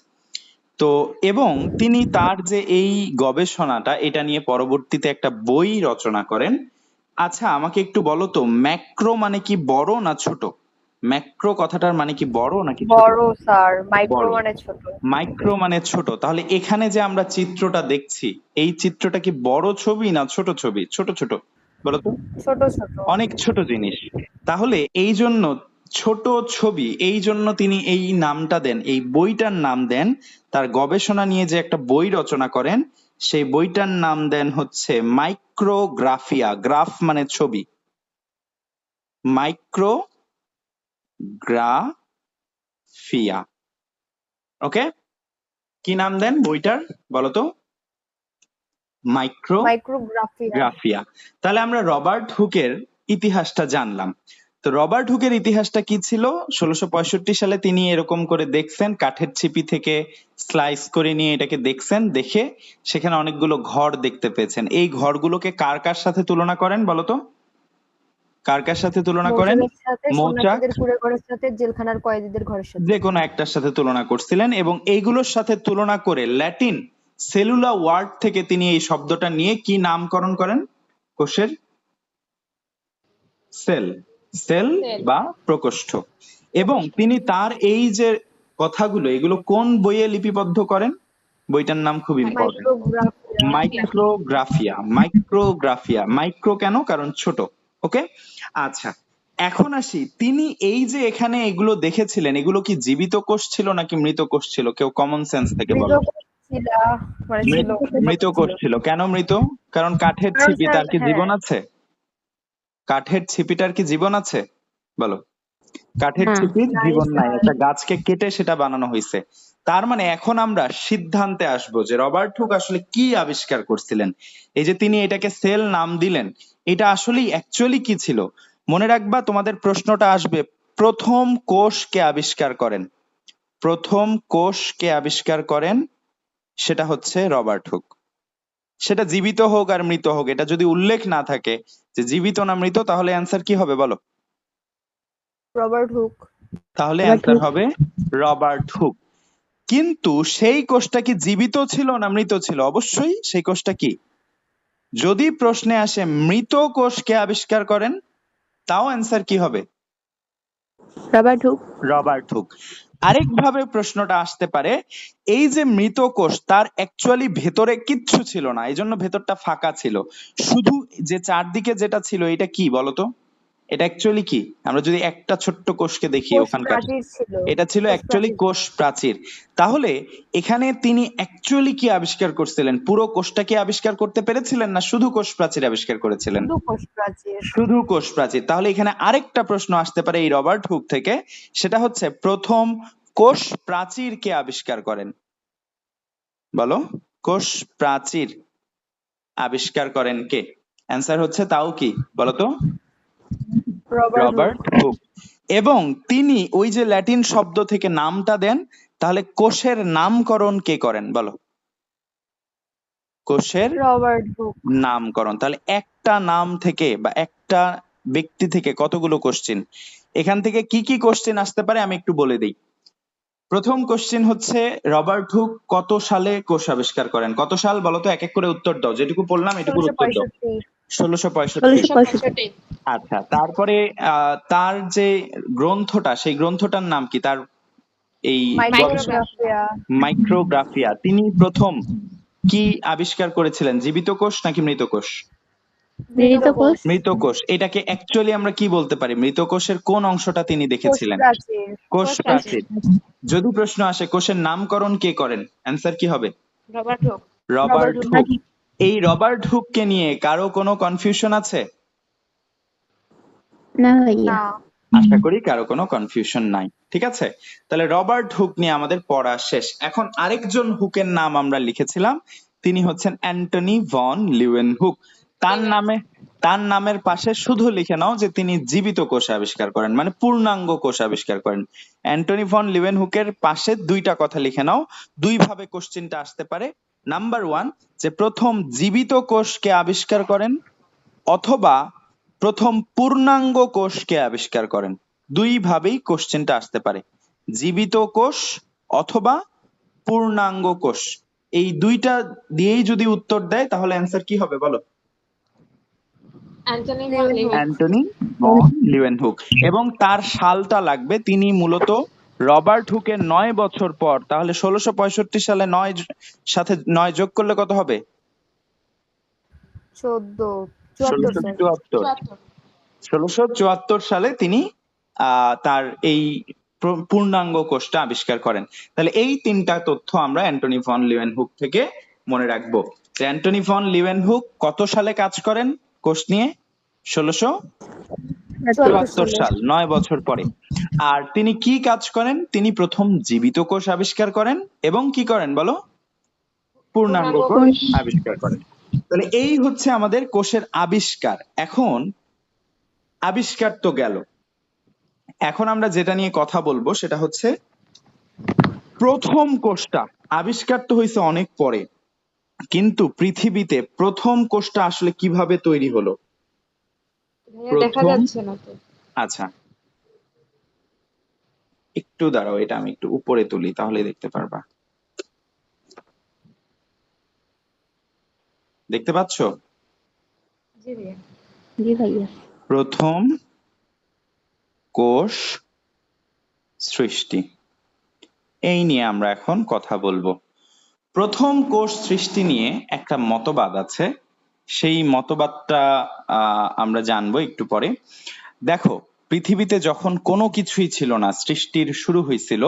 তো এবং তিনি তার যে এই গবেষণাটা, এটা নিয়ে পরবর্তীতে একটা বই রচনা করেন। আচ্ছা আমাকে একটু বলো তো, ম্যাক্রো মানে কি বড় না ছোট? ম্যাক্রো কথাটার মানে কি বড় নাকি ছোট?
বড় স্যার, মাইক্রো
বড়।
মানে ছোট।
মাইক্রো মানে ছোট। তাহলে এখানে যে আমরা চিত্রটা দেখছি, এই চিত্রটা কি বড় ছবি না ছোট ছবি? ছোট ছোট, বলো তো?
ছোট ছোট।
অনেক ছোট জিনিস। তাহলে এই জন্য ছোট ছবি, এই জন্য তিনি এই নামটা দেন, এই বইটার নাম দেন, তার গবেষণা নিয়ে যে একটা বই রচনা করেন সেই বইটার নাম দেন হচ্ছে মাইক্রোগ্রাফিয়া। গ্রাফ মানে ছবি, মাইক্রোগ্রাফিয়া, ওকে? কি নাম দেন বইটার বলো তো?
মাইক্রোগ্রাফিয়া।
মাইক্রোগ্রাফিয়া। তাহলে আমরা রবার্ট হুকের ইতিহাসটা জানলাম। তো রবার্ট হুকের ইতিহাসটা কি ছিল? 1665 সালে তিনি এরকম করে দেখছেন, কাঠের ছিপি থেকে স্লাইস করে নিয়ে এটাকে দেখছেন, দেখে সেখানে অনেকগুলো ঘর দেখতে পেয়েছেন। এই ঘরগুলোকে কার কার সাথে তুলনা করেন বলতো? কার কার সাথে তুলনা করেন?
মৌচাকের সাথে,
মৌচাক,
সন্ন্যাসীদের কুঁড়েঘরের সাথে, জেলখানার কয়েদিদের ঘরের সাথে।
যে কোনো একটার সাথে তুলনা করছিলেন এবং এইগুলোর সাথে তুলনা করে ল্যাটিন সেলুলা ওয়ার্ড থেকে তিনি এই শব্দটা নিয়ে কি নামকরণ করেন কোষের? Cell, cell
cell.
বা প্রকোষ্ঠ। এবং তিনি তার এই যে কথাগুলো এগুলো কোন বইয়ে লিপিবদ্ধ করেন? বইটার নাম খুব ইম্পর্টেন্ট,
মাইক্রোগ্রাফিয়া।
মাইক্রোগ্রাফিয়া। মাইক্রোগ্রাফিয়া, মাইক্রো কেন? কারণ ছোট। ওকে, আচ্ছা এখন আসি, তিনি এই যে এখানে এগুলো দেখেছিলেন এগুলো কি জীবিত কোষ ছিল নাকি মৃত কোষ ছিল? কেউ কমন সেন্স থেকে
মৃত
বলো।
কোষ ছিল, মানে ছিল,
মৃত কোষ ছিল। কেন মৃত? কারণ কাঠের
কারণ
ছিপি,
স্যার,
তার কি
হ্যাঁ,
জীবন আছে? কাঠের ছিপিটার কি জীবন আছে? বলো। কাঠের
না।
ছিপির
নাই
জীবন নাই,
স্যার।
একটা গাছকে কেটে সেটা বানানো হয়েছে। তার মানে এখন আমরা সিদ্ধান্তে আসবো যে রবার্ট হুক আসলে কি আবিষ্কার করছিলেন। এই যে তিনি এটাকে সেল নাম দিলেন, এটা আসলেই অ্যাকচুয়ালি কি ছিল? মনে রাখবা, তোমাদের প্রশ্নটা আসবে প্রথম কোষ কে আবিষ্কার করেন? প্রথম কোষ কে আবিষ্কার করেন? সেটা হচ্ছে রবার্ট হুক। সেটা জীবিত হোক আর মৃত হোক, এটা যদি উল্লেখ না থাকে যে জীবিত না মৃত, তাহলে অ্যান্সার কি হবে বলো?
Robert Hooke.
তাহলে
রবার্ট
অ্যান্সার
হুক।
হবে রবার্ট হুক। কিন্তু সেই কোষটা কি জীবিত ছিল না মৃত ছিল? অবশ্যই সেই কোষটা কি? যদি প্রশ্নে আসে মৃত কোষ কে আবিষ্কার করেন, তাও অ্যান্সার কি হবে?
Robert Hooke.
Robert Hooke. আরেকভাবে প্রশ্নটা আসতে পারে, এই যে মৃত কোষ তার অ্যাকচুয়ালি ভেতরে কিচ্ছু ছিল না, এই জন্য ভেতরটা ফাঁকা ছিল, শুধু যে চারদিকে যেটা ছিল এটা কি বলতো? এটা অ্যাকচুয়ালি কি? আমরা যদি একটা ছোট্ট কোষকে দেখি
কোষ
ওখানকার,
প্রাচীর ছিল।
এটা ছিল
কোষ
অ্যাকচুয়ালি
প্রাচীর।
কোষ প্রাচীর। তাহলে এখানে তিনি অ্যাকচুয়ালি কি আবিষ্কার করছিলেন? পুরো কোষটাকে আবিষ্কার করতে পেরেছিলেন না শুধু কোষ প্রাচীর আবিষ্কার করেছিলেন?
শুধু কোষ প্রাচীর।
শুধু কোষ প্রাচীর। তাহলে এখানে আরেকটা প্রশ্ন আসতে পারে এই রবার্ট হুক থেকে, সেটা হচ্ছে প্রথম কোষ প্রাচীর কে আবিষ্কার করেন? বলো, কোষ প্রাচীর আবিষ্কার করেন কে? অ্যান্সার হচ্ছে তাও কি বলতো?
Robert Hooke.
Robert hook. এবং তিনি ওই যে ল্যাটিন শব্দ থেকে নামটা দেন, তাহলে কোষের নামকরণ কে করেন বলো? কোষের
রবার্ট হুক।
নামকরণ। তাহলে একটা নাম থেকে বা একটা ব্যক্তি থেকে কতগুলো কোশ্চেন, এখান থেকে কি কি কোশ্চেন আসতে পারে আমি একটু বলে দিই। প্রথম কোশ্চেন হচ্ছে রবার্ট হুক কত সালে কোষ আবিষ্কার করেন? কত সাল বলো তো? এক এক করে উত্তর দাও, যেটুকু বললাম এটুকুর উত্তর দাও।
1665।
1665।
1665।
আচ্ছা, তারপরে তার যে গ্রন্থটা, সেই গ্রন্থটার নাম কি? তার এই
মাইক্রোগ্রাফিয়া।
মাইক্রোগ্রাফিয়া। তিনি প্রথম কি আবিষ্কার করেছিলেন? জীবিত কোষ নাকি মৃত কোষ?
মৃত কোষ।
মৃত কোষ। এটাকে অ্যাকচুয়ালি আমরা কি বলতে পারি? মৃত কোষের কোন অংশটা তিনি
কোষ
দেখেছিলেন?
প্রাচীর।
কোষ
কোষ
প্রাচীর।
প্রাচীর।
যদি প্রশ্ন আসে কোষের নামকরণ কে করেন, অ্যান্সার কি হবে?
Robert Hooke.
Robert
Robert
Hooke. এই রবার্ট হুককে নিয়ে কারো কোনো কনফিউশন আছে?
না ভাইয়া।
না।
আশা করি কারো কোনো কনফিউশন নাই। ঠিক আছে, তাহলে রবার্ট হুক নিয়ে আমাদের পড়া শেষ। এখন আরেকজন হুকের নাম আমরা লিখেছিলাম, তিনি হচ্ছেন অ্যান্টনি ভন লিউয়েনহুক। তার নামের পাশে শুধু লিখে নাও যে তিনি জীবিত কোষ আবিষ্কার করেন, মানে পূর্ণাঙ্গ কোষ আবিষ্কার করেন। অ্যান্টনি ভন লিউয়েনহুকের পাশে দুইটা কথা লিখে নাও, দুই ভাবে কোশ্চেনটা আসতে পারে। নাম্বার ওয়ান, যে প্রথম জীবিত কোষকে আবিষ্কার করেন, অথবা প্রথম পূর্ণাঙ্গ কোষকে আবিষ্কার করেন। দুই ভাবেই কোশ্চেনটা আসতে পারে, জীবিত কোষ অথবা পূর্ণাঙ্গ কোষ। এই দুইটা দিয়েই যদি উত্তর দেয় তাহলে অ্যান্সার কি হবে বলো?
Antonie van
Leeuwenhoek.
Leeuwenhoek.
Antonie van Leeuwenhoek. এবং তার সালটা লাগবে, তিনি মূলত রবার্ট হুকের 9 বছর পর, তাহলে 1665 সালে 9 সাথে 9 যোগ করলে কত হবে?
74 স্যার।
1674। 1674 সালে তিনি তার এই পূর্ণাঙ্গ কোষটা আবিষ্কার করেন। তাহলে এই তিনটা তথ্য আমরা অ্যান্টনি ভন লিউয়েনহুক থেকে মনে রাখবো। যে অ্যান্টনি ভন লিউয়েনহুক কত সালে কাজ করেন কোষ নিয়ে? 1674 সাল, 9 বছর পরে। আর তিনি কি কাজ করেন? তিনি প্রথম জীবিত কোষ আবিষ্কার করেন এবং কি করেন বলো? পূর্ণাঙ্গ কোষ আবিষ্কার করেন। তাহলে এই হচ্ছে আমাদের কোষের আবিষ্কার। এখন আবিষ্কার তো গেল, এখন আমরা যেটা নিয়ে কথা বলবো সেটা হচ্ছে প্রথম কোষটা আবিষ্কার তো হয়েছে অনেক পরে, কিন্তু পৃথিবীতে প্রথম কোষটা আসলে কিভাবে তৈরি হলো?
ভাইয়া দেখা
প্রথম,
যাচ্ছে না তো।
আচ্ছা একটু দাঁড়াও, এটা আমি একটু উপরে তুলি তাহলে দেখতে পারবা। দেখতে পাচ্ছো?
জি ভাইয়া।
জি ভাইয়া।
প্রথম কোষ সৃষ্টি, এই নিয়ে আমরা এখন কথা বলবো। প্রথম কোষ সৃষ্টি নিয়ে একটা মতবাদ আছে, সেই মতবাদটা আমরা জানবো একটু পরে। দেখো, পৃথিবীতে যখন কোনো কিছুই ছিল না, সৃষ্টির শুরু হয়েছিল,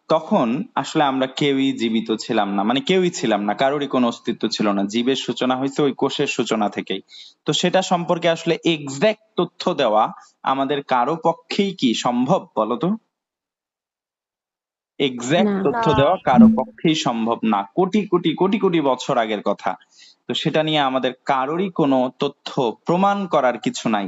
তখন আসলে আমরা কেউই জীবিত ছিলাম না, মানে কেউই ছিলাম না, কারোরই কোনো অস্তিত্ব ছিল না। জীবের সূচনা হয়েছে ওই কোষের সূচনা থেকেই। তো সেটা সম্পর্কে আসলে এক্সাক্ট তথ্য দেওয়া আমাদের কারো পক্ষেই কি সম্ভব বলো তো? এক্সাক্ট
না।
তথ্য
না।
দেওয়া কারো পক্ষেই সম্ভব না, কোটি কোটি কোটি কোটি বছর আগের কথা। তো সেটা নিয়ে আমাদের কারোরই কোনো তথ্য প্রমাণ করার কিছু নাই,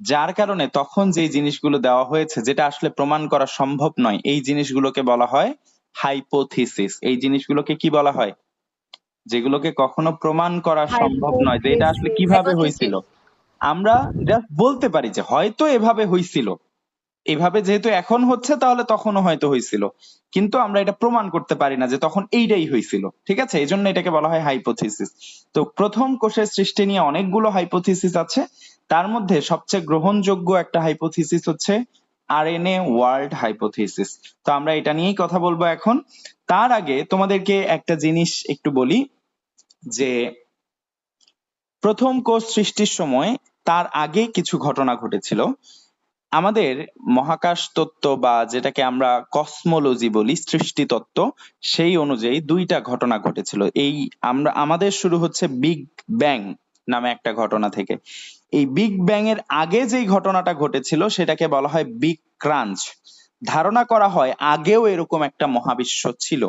যার কারণে তখন যে জিনিসগুলো দেওয়া হয়েছে যেটা আসলে প্রমাণ করা সম্ভব নয়, এই জিনিসগুলোকে বলা হয় হাইপোথিসিস। এই জিনিসগুলোকে কি বলা হয়? যেগুলোকে কখনো প্রমাণ করা সম্ভব নয়, যে এটা আসলে
হাইপোথিসিস।
কিভাবে হয়েছিল। আমরা জাস্ট বলতে পারি যে হয়তো এভাবে হয়েছিল, এভাবে যেহেতু এখন হচ্ছে তাহলে তখনও হয়তো হয়েছিল, কিন্তু আমরা এটা প্রমাণ করতে পারি না যে তখন এইটাই হয়েছিল। ঠিক আছে, এই জন্য এটাকে বলা হয় হাইপোথিসিস। তো প্রথম কোষের সৃষ্টি নিয়ে অনেকগুলো হাইপোথিসিস আছে, তার মধ্যে সবচেয়ে গ্রহণযোগ্য একটা হাইপোথিসিস হচ্ছে আরএনএ ওয়ার্ল্ড হাইপোথিসিস। তো আমরা এটা নিয়েই কথা বলবো এখন। তার আগে তোমাদেরকে একটা জিনিস একটু বলি, যে প্রথম কোষ সৃষ্টির সময় তার আগে কিছু ঘটনা ঘটেছিল। আমাদের মহাকাশ তত্ত্ব বা যেটাকে আমরা কসমোলজি বলি, সৃষ্টি তত্ত্ব, সেই অনুযায়ী দুইটা ঘটনা ঘটেছিল। এই আমাদের শুরু হচ্ছে বিগ ব্যাং নামে একটা ঘটনা থেকে। এই বিগ ব্যাং এর আগে যেই ঘটনাটা ঘটেছিল সেটাকে বলা হয় বিগ ক্রাঞ্চ। ধারণা করা হয় আগেও এরকম একটা মহাবিশ্ব ছিল।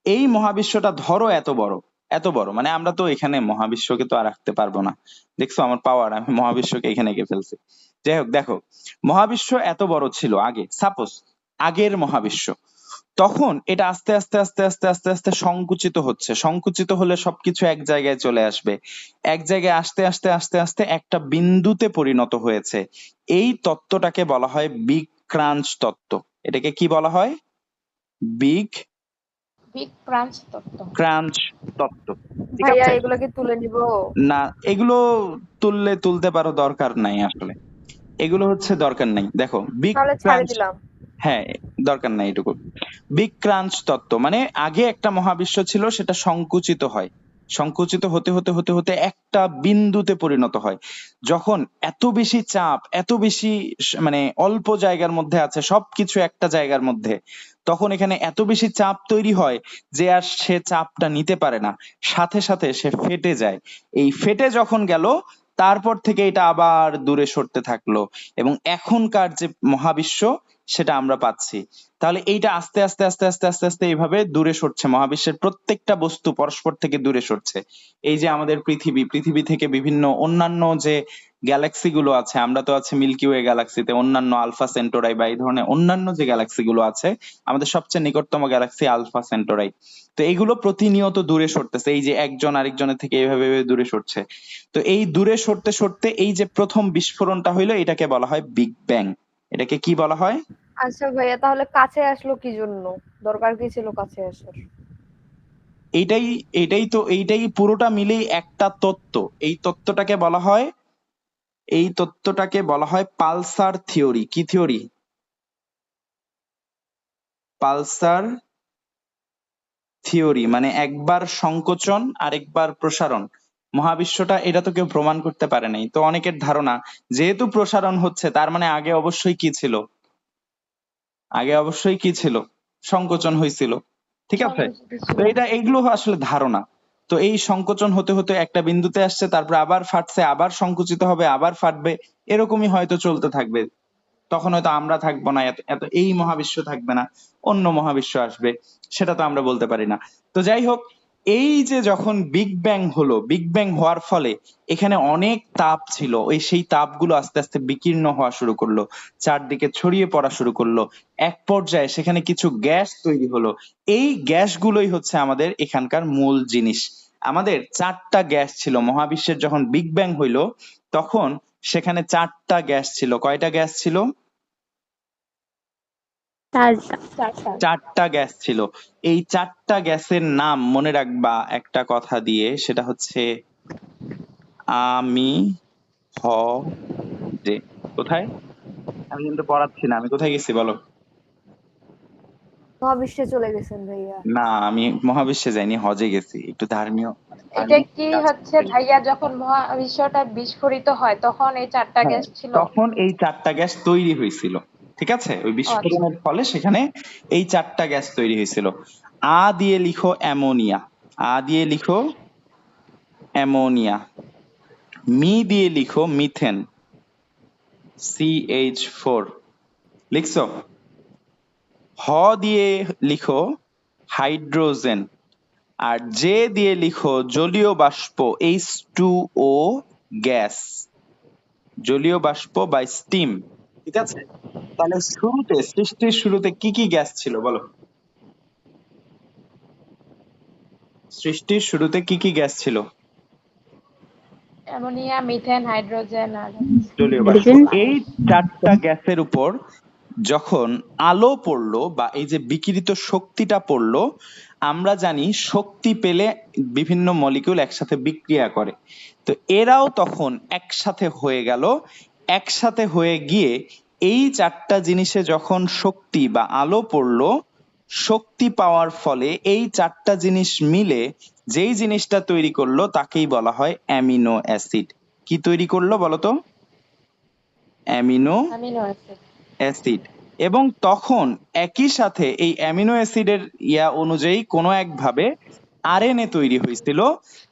এই মহাবিশ্বটা ধরো এত বড়, এত বড়, মানে আমরা তো এখানে মহাবিশ্বকে তো আর রাখতে পারবো না। দেখছো আমার পাওয়ার, আমি মহাবিশ্বকে এখানে এঁকে ফেলছি। যাই হোক, দেখো, মহাবিশ্ব এত বড় ছিল আগে, সাপোজ আগের মহাবিশ্ব, তখন এটা আস্তে আস্তে আস্তে আস্তে আস্তে আস্তে সংকুচিত হচ্ছে। সংকুচিত হলে সবকিছু এক জায়গায় চলে আসবে, এক জায়গায় আসতে আসতে আস্তে আস্তে একটা বিন্দুতে পরিণত হয়েছে। এই তত্ত্বটাকে বলা হয় বিগ ক্রাঞ্চ তত্ত্ব। এটাকে কি বলা হয়? বিগ
বিগ ক্রাঞ্চ তত্ত্ব।
ক্রাঞ্চ তত্ত্ব। ঠিক
ভাইয়া
আছে,
এগুলো কি তুলে নিব?
না এগুলো তুললে তুলতে পারো, দরকার নাই আসলে, এগুলো হচ্ছে দরকার নাই। দেখো বিগ
তাহলে ছাড়ে
ক্রাঞ্চ,
দিলাম।
হ্যাঁ দরকার নাই এটুকু। বিগ ক্রাঞ্চ তত্ত্ব মানে আগে একটা মহাবিশ্ব ছিল, সেটা সংকুচিত হয়, সংকুচিত হতে হতে হতে হতে একটা বিন্দুতে পরিণত হয়। যখন এত বেশি চাপ, এত বেশি মানে অল্প জায়গার মধ্যে আছে সবকিছু একটা জায়গার মধ্যে, তখন এখানে এত বেশি চাপ তৈরি হয় যে আর সে চাপটা নিতে পারে না, সাথে সাথে সে ফেটে যায়। এই ফেটে যখন গেল, তারপর থেকে এটা আবার দূরে সরতে থাকলো, এবং এখনকার যে মহাবিশ্ব সেটা আমরা পাচ্ছি। তাহলে এইটা আস্তে আস্তে আস্তে আস্তে আস্তে আস্তে এইভাবে দূরে সরছে, মহাবিশ্বের প্রত্যেকটা বস্তু পরস্পর থেকে দূরে সরছে। এই যে আমাদের পৃথিবী, পৃথিবী থেকে বিভিন্ন অন্যান্য যে গ্যালাক্সি গুলো আছে, আমরা তো আছি মিল্কি ওয়ে গ্যালাক্সিতে, অন্যান্য আলফা সেন্টোরাই বা এই ধরনের অন্যান্য যে গ্যালাক্সি গুলো আছে, আমাদের সবচেয়ে নিকটতম গ্যালাক্সি আলফা সেন্টোরাই। তো এইগুলো প্রতিনিয়ত দূরে সরতেছে, এই যে একজন আরেকজনের থেকে এইভাবে এইভাবে দূরে সরছে। তো এই দূরে সরতে সরতে এই যে প্রথম বিস্ফোরণটা হইলো, এটাকে বলা হয় বিগ ব্যাং। এটাকে কি বলা হয়?
আচ্ছা ভাইয়া, তাহলে কাছে আসলো কি জন্য? দরকার কি ছিল কাছে আসার?
এইটাই, এইটাই পুরোটা মিলেই একটা তত্ত্ব। এই তত্ত্বটাকে বলা হয়, এই তত্ত্বটাকে বলা হয় পালসার থিওরি। কি থিওরি? পালসার থিওরি, মানে একবার সংকোচন আরেকবার প্রসারণ। মহাবিশ্বটা, এটা তো কেউ প্রমাণ করতে পারে নাই, তো অনেকের ধারণা যেহেতু প্রসারণ হচ্ছে তার মানে আগে অবশ্যই কি ছিল, আগে অবশ্যই কি ছিল, সংকোচন হয়েছিল। ঠিক আছে,
সংকুচিত
তো
ছিল।
এটা এইগুলো আসলে ধারণা। তো এই সংকোচন হতে হতে একটা বিন্দুতে আসছে, তারপর আবার ফাটছে, আবার সংকুচিত হবে, আবার ফাটবে, এরকমই হয়তো চলতে থাকবে। তখন হয়তো আমরা থাকবো না, এত এত এই মহাবিশ্ব থাকবে না, অন্য মহাবিশ্ব আসবে, সেটা তো আমরা বলতে পারি না। তো যাই হোক, এই যে যখন বিগ ব্যাং হলো, বিগ ব্যাং হওয়ার ফলে এখানে অনেক তাপ ছিল, ওই সেই তাপগুলো আস্তে আস্তে বিকীর্ণ হওয়া শুরু করলো, চারদিকে ছড়িয়ে পড়া শুরু করলো। এক পর্যায়ে সেখানে কিছু গ্যাস তৈরি হলো। এই গ্যাসগুলোই হচ্ছে আমাদের এখানকার মূল জিনিস। আমাদের চারটা গ্যাস ছিল মহাবিশ্বের, যখন বিগ ব্যাং হইলো তখন সেখানে 4টা গ্যাস ছিল। কয়টা গ্যাস ছিল?
4টা।
4টা গ্যাস ছিল। এই 4টা গ্যাসের নাম মনে রাখবা একটা কথা দিয়ে, সেটা হচ্ছে আমি, হ, যে। কোথায়? আমি কিন্তু পড়াচ্ছি না, আমি কোথায় গেছি বলো?
মহাবিশ্বে চলে গেছেন ভাইয়া।
না, আমি মহাবিশ্বে যাইনি, হজে গেছি। একটু ধর্মীয়
এটা
ধার্মিক
কি
কাজ
হচ্ছে
করতে গেছি।
ভাইয়া, যখন মহাবিশ্বটা বিস্ফোরিত হয় তখন এই 4টা
হ্যাঁ,
গ্যাস ছিল?
তখন এই 4টা গ্যাস তৈরি হয়েছিল। ঠিক আছে, ওই
ও আচ্ছা।
বিস্ফোরণের ফলে সেখানে এই 4টা গ্যাস তৈরি হয়েছিল। আ দিয়ে লিখো অ্যামোনিয়া। আ দিয়ে লিখো অ্যামোনিয়া। মি দিয়ে লিখো মিথেন, CH4। লিখছো? হ দিয়ে লিখো হাইড্রোজেন। আর জে দিয়ে লিখো জলীয় বাষ্প, H2O গ্যাস, জলীয় বাষ্প বা স্টিম। ঠিক আছে, তাহলে শুরুতে, সৃষ্টির শুরুতে কি কি গ্যাস ছিল বলো? সৃষ্টির শুরুতে কি কি গ্যাস ছিল?
অ্যামোনিয়া, মিথেন, হাইড্রোজেন আর
জলীয় বাষ্প।
হাইড্রোজেন।
এই 4টা গ্যাসের উপর যখন আলো পড়লো বা এই যে বিকিরিত শক্তিটা পড়লো, আমরা জানি শক্তি পেলে বিভিন্ন মলিকিউল একসাথে বিক্রিয়া করে। তো এরাও তখন একসাথে হয়ে গেল। একসাথে হয়ে গিয়ে এই 4টা জিনিসে যখন শক্তি বা আলো পড়লো, শক্তি পাওয়ার ফলে এই 4টা জিনিস মিলে যেই জিনিসটা তৈরি করলো তাকেই বলা হয় অ্যামিনো অ্যাসিড। কি তৈরি করলো বলতো? Amino
amino acid.
অ্যাসিড। এবং তখন একই সাথে এই অ্যামিনো অ্যাসিডের অনুযায়ী কোনো একভাবে আরএনএ তৈরি হয়েছিল।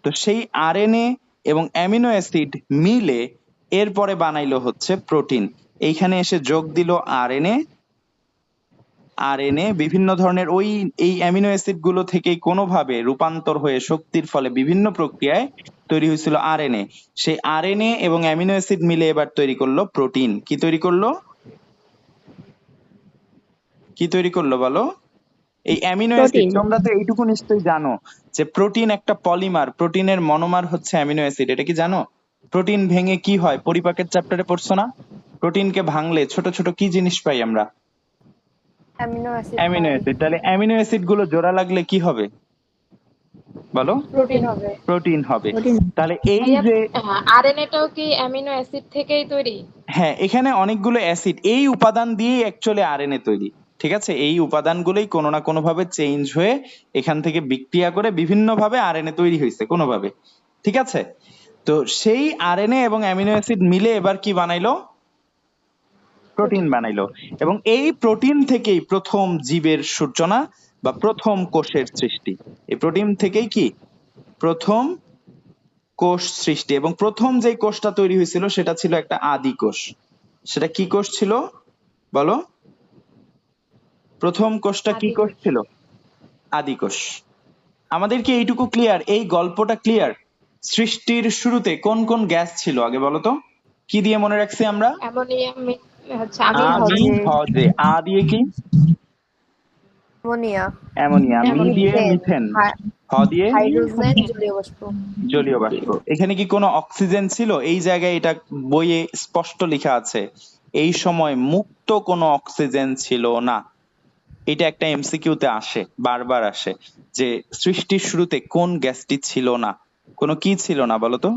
তো সেই আরএনএ এবং অ্যামিনো অ্যাসিড মিলে এরপরে বানাইলো হচ্ছে প্রোটিন। এইখানে এসে যোগ দিল আরএনএ। আরএনএ বিভিন্ন ধরনের ওই এই অ্যামিনো অ্যাসিড গুলো থেকেই কোনোভাবে রূপান্তর হয়ে শক্তির ফলে বিভিন্ন প্রক্রিয়ায় তৈরি হয়েছিল আরএনএ। সেই আরএনএ এবং অ্যামিনো অ্যাসিড মিলে এবার তৈরি করলো প্রোটিন। কি তৈরি করলো? কি তৈরি করলো বলো? এই অ্যামিনো অ্যাসিড।
প্রোটিন।
তোমরা তো এইটুকু নিশ্চয়ই জানো যে প্রোটিন একটা পলিমার, প্রোটিনের মনোমার হচ্ছে অ্যামিনো অ্যাসিড। এটা কি জানো? প্রোটিন ভেঙে কি হয়? পরিপাকের চ্যাপ্টারে পড়ছো না? প্রোটিনকে ভাঙলে ছোট ছোট কি জিনিস পাই আমরা?
অ্যামিনো অ্যাসিড
অ্যামিনো
পাই।
অ্যাসিড। তাহলে অ্যামিনো অ্যাসিড গুলো জোড়া লাগলে কি হবে বলো?
প্রোটিন হবে।
প্রোটিন হবে।
প্রোটিন।
তাহলে এই
ভাইয়া,
যে,
আরএনএটাও কি অ্যামিনো অ্যাসিড থেকেই তৈরি?
হ্যাঁ, এখানে অনেকগুলো অ্যাসিড, এই উপাদান দিয়েই অ্যাকচুয়ালি আরএনএ তৈরি। ঠিক আছে, এই উপাদানগুলোই কোনো না কোনো ভাবে চেঞ্জ হয়ে এখান থেকে বিক্রিয়া করে বিভিন্ন ভাবে আরএনএ তৈরি হয়েছে কোনোভাবে। ঠিক আছে, তো সেই আরএনএ এবং অ্যামিনো অ্যাসিড মিলে এবার কি বানাইলো? প্রোটিন বানাইলো। এবং এই প্রোটিন থেকেই প্রথম জীবের সূচনা বা প্রথম কোষের সৃষ্টি। এই প্রোটিন থেকেই কি প্রথম কোষ সৃষ্টি। এবং প্রথম যে কোষটা তৈরি হয়েছিল সেটা ছিল একটা আদি কোষ। সেটা কি কোষ ছিল বলো? প্রথম কোষটা কি কোষ
আদিকোষ।
ছিল? আদি কোষ। আমাদের কি এইটুকু ক্লিয়ার? এই গল্পটা ক্লিয়ার? সৃষ্টির শুরুতে কোন কোন গ্যাস ছিল আগে বলো তো? কি দিয়ে মনে রাখছি আমরা?
অ্যামোনিয়া, হচ্ছে
আমি,
হজে।
হজে। আ দিয়ে কি?
অ্যামোনিয়া।
অ্যামোনিয়া। মি দিয়ে
অ্যামোনিয়া।
মিথেন। হ দিয়ে
হাইড্রোজেন, জলীয় বাষ্প।
জলীয় বাষ্প। এখানে কি কোনো অক্সিজেন ছিল? এই জায়গায় এটা বইয়ে স্পষ্ট লেখা আছে, এই সময় মুক্ত কোনো অক্সিজেন ছিল না। এটা একটা এমসিকিউতে আসে, বারবার আসে, যে সৃষ্টির শুরুতে কোন গ্যাসটি ছিল না? কোনো কি ছিল না বলতো?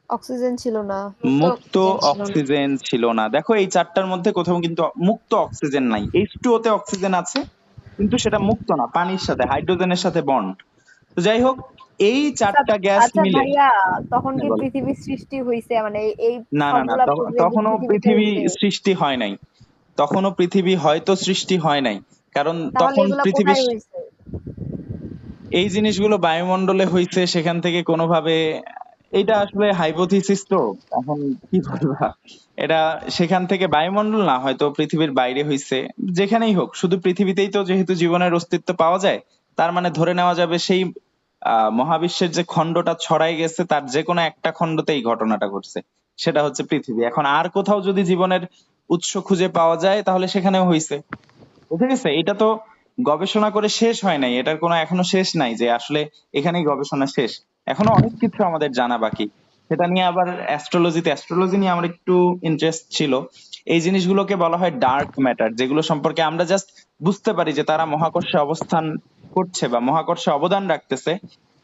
অক্সিজেন ছিল না।
মুক্ত
অক্সিজেন ছিল না।
অক্সিজেন ছিল না। দেখো এই 4টার মধ্যে কোথাও কিন্তু মুক্ত অক্সিজেন নাই। H2O তে অক্সিজেন আছে কিন্তু সেটা মুক্ত না, পানির সাথে, হাইড্রোজেনের সাথে বন্ড। তো যাই হোক, এই
আচ্ছা
4টা গ্যাস
আচ্ছা
মিলে,
ভাইয়া, তখন
হ্যাঁ
কি
বলো।
পৃথিবীর সৃষ্টি হইছে? মানে এই
না না না,
সবগুলা প্রক্রিয়া কি
তখনও
পৃথিবীতে
পৃথিবী
হইছে?
সৃষ্টি হয় নাই। তখনও পৃথিবী হয়তো সৃষ্টি হয় নাই, কারণ
তাহলে
তখন
এগুলা
পৃথিবী,
কোথায় হইছে?
এই জিনিসগুলো বায়ুমণ্ডলে হইছে, সেখান থেকে কোনোভাবে, এটা আসলে হাইপোথিসিস, তো এখন কি বলবা, এটা সেখান থেকে বায়ুমণ্ডল না, হয়তো পৃথিবীর বাইরে হইছে। যেখানেই হোক, শুধু পৃথিবীতেই তো যেহেতু জীবনের অস্তিত্ব পাওয়া যায়, তার মানে ধরে নেওয়া যাবে সেই মহাবিশ্বের যে খণ্ডটা ছড়াই গেছে তার যে কোনো একটা খণ্ডতেই এই ঘটনাটা ঘটছে, সেটা হচ্ছে পৃথিবী। এখন আর কোথাও যদি জীবনের উৎস খুঁজে পাওয়া যায় তাহলে সেখানেও হইছে। বুঝে গেছে? এটা তো গবেষণা করে শেষ হয় নাই, এটার কোনো এখনো শেষ নাই যে আসলে এখানেই গবেষণা শেষ। এখনো অনেক কিছু আমাদের জানা বাকি। সেটা নিয়ে আবার অ্যাস্ট্রোলজি নিয়ে আমার একটু ইন্টারেস্ট ছিল। এই জিনিসগুলোকে বলা হয় ডার্ক ম্যাটার, যেগুলো সম্পর্কে আমরা জাস্ট বুঝতে পারি যে তারা মহাকর্ষে অবস্থান করছে বা মহাকর্ষে অবদান রাখতেছে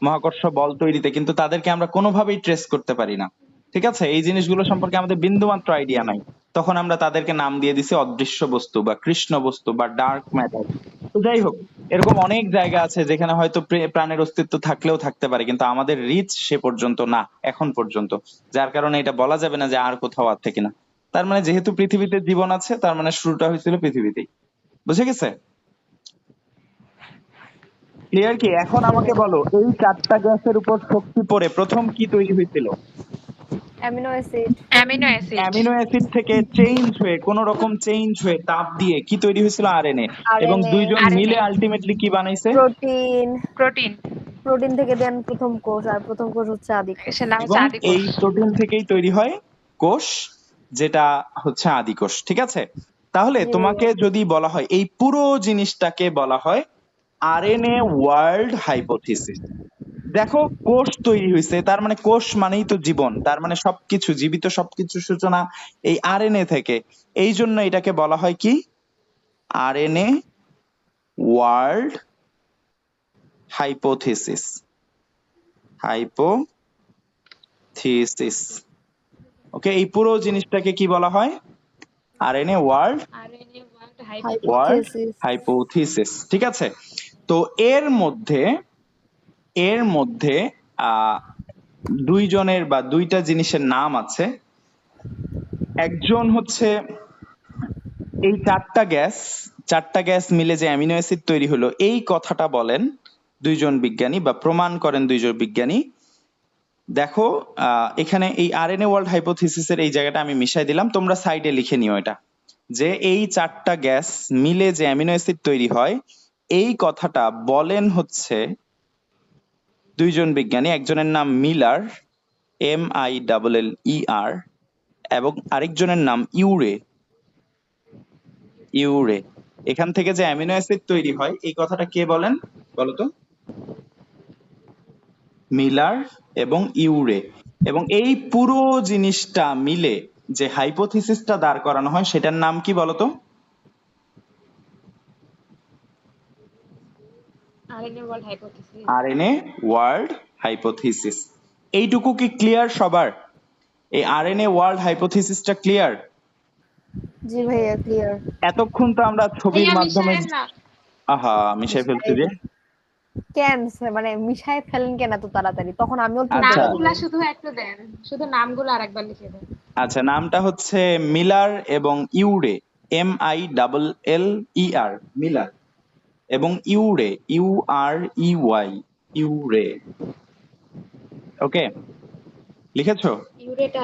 মহাকর্ষ বল তৈরিতে, কিন্তু তাদেরকে আমরা কোনোভাবেই ট্রেস করতে পারি না। ঠিক আছে, এই জিনিসগুলো সম্পর্কে আমাদের বিন্দুমাত্র আইডিয়া নাই। তখন আমরা তাদেরকে নাম দিয়ে দিছি অদৃশ্য বস্তু বা কৃষ্ণ বস্তু বা ডার্ক ম্যাটার। তো যাই হোক, এরকম অনেক জায়গা আছে যেখানে হয়তো প্রাণের অস্তিত্ব থাকলেও থাকতে পারে, কিন্তু আমাদের রিচ সে পর্যন্ত না এখন পর্যন্ত। যার কারণে এটা বলা যাবে না যে আর কোথাও আছে কিনা। তার মানে যেহেতু পৃথিবীতে জীবন আছে, তার মানে শুরুটা হয়েছিল পৃথিবীতেই। বুঝে গেছে? ক্লিয়ার কি? এখন আমাকে বলো, এই চারটা গ্যাসের উপর শক্তি পড়ে প্রথম কি তৈরি হয়েছিল?
Amino acid.
Amino acid.
Amino acid থেকে চেঞ্জ হয়ে, কোন রকম চেঞ্জ হয়ে, তাপ দিয়ে কি তৈরি হয়েছিল? আরএনএ। এবং
আরএনএ।
দুইজন মিলে
আরএনএ।
আলটিমেটলি কি বানাইছে?
প্রোটিন।
প্রোটিন।
প্রোটিন থেকে দেন প্রথম কোষ, আর প্রথম কোষ হচ্ছে আদি কোষ।
সে নাম হচ্ছে
এবং এই
আদিকোষ।
প্রোটিন থেকেই তৈরি হয় কোষ, যেটা হচ্ছে আদিকোষ। ঠিক আছে, তাহলে
জি
তোমাকে
ভাইয়া।
যদি বলা হয় এই পুরো জিনিসটাকে বলা হয় আরএনএ ওয়ার্ল্ড হাইপোথিসিস। দেখো, কোষ তৈরি হয়েছে, তার মানে কোষ মানেই তো জীবন, তার মানে সবকিছু জীবিত, সবকিছু সূচনা এই আরএনএ থেকে। এই জন্য এটাকে বলা হয় কি? RNA world hypothesis. হাইপোথিসিস। ওকে, এই পুরো জিনিসটাকে কি বলা হয়? RNA world
RNA world
hypothesis.
Hypothesis. ঠিক আছে, তো এর মধ্যে আহ দুইজনের বা দুইটা জিনিসের নাম আছে। একজন হচ্ছে এই চারটা গ্যাস মিলে যে অ্যামিনো অ্যাসিড তৈরি হলো, এই কথাটা বলেন দুইজন বিজ্ঞানী বা প্রমাণ করেন দুইজন বিজ্ঞানী। দেখো, এখানে এই আরএনএ ওয়ার্ল্ড হাইপোথিসিসের এই জায়গাটা আমি মিশাই দিলাম, তোমরা সাইডে লিখে নিও এটা, যে এই চারটা গ্যাস মিলে যে অ্যামিনো অ্যাসিড তৈরি হয়, এই কথাটা বলেন হচ্ছে দুইজন বিজ্ঞানী। একজনের নাম মিলার, MILLER, এবং আরেকজনের নাম ইউরে। এখান থেকে যে অ্যামিনো অ্যাসিড তৈরি হয়, এই কথাটা কে বলেন বলতো? মিলার এবং ইউরে। এবং এই পুরো জিনিসটা মিলে যে হাইপোথিসিসটা দাঁড় করানো হয়, সেটার নাম কি বলতো?
RNA world hypothesis.
RNA world hypothesis. এইটুকু কি ক্লিয়ার সবার? এই আরএনএ ওয়ার্ল্ড হাইপোথিসিসটা ক্লিয়ার?
জি ভাইয়া, ক্লিয়ার।
এতক্ষণ তো আমরা ছবির
ভাইয়া
মাধ্যমে,
মিশায়েন না।
আহা মিশাই ফেলছি রে।
কেন মানে মিশায় ফেলেন কেন এত তাড়াতাড়ি? তখন আমিও ঠিক
আচ্ছা
বলে
নামগুলা
দিই।
শুধু একটু দেন, শুধু নামগুলো আরেকবার লিখে দেন।
আচ্ছা, নামটা হচ্ছে মিলার এবং ইউরে, MILLER, মিলার এবং UREY, ইউরে। ওকে, লিখেছো?
ইউরেটা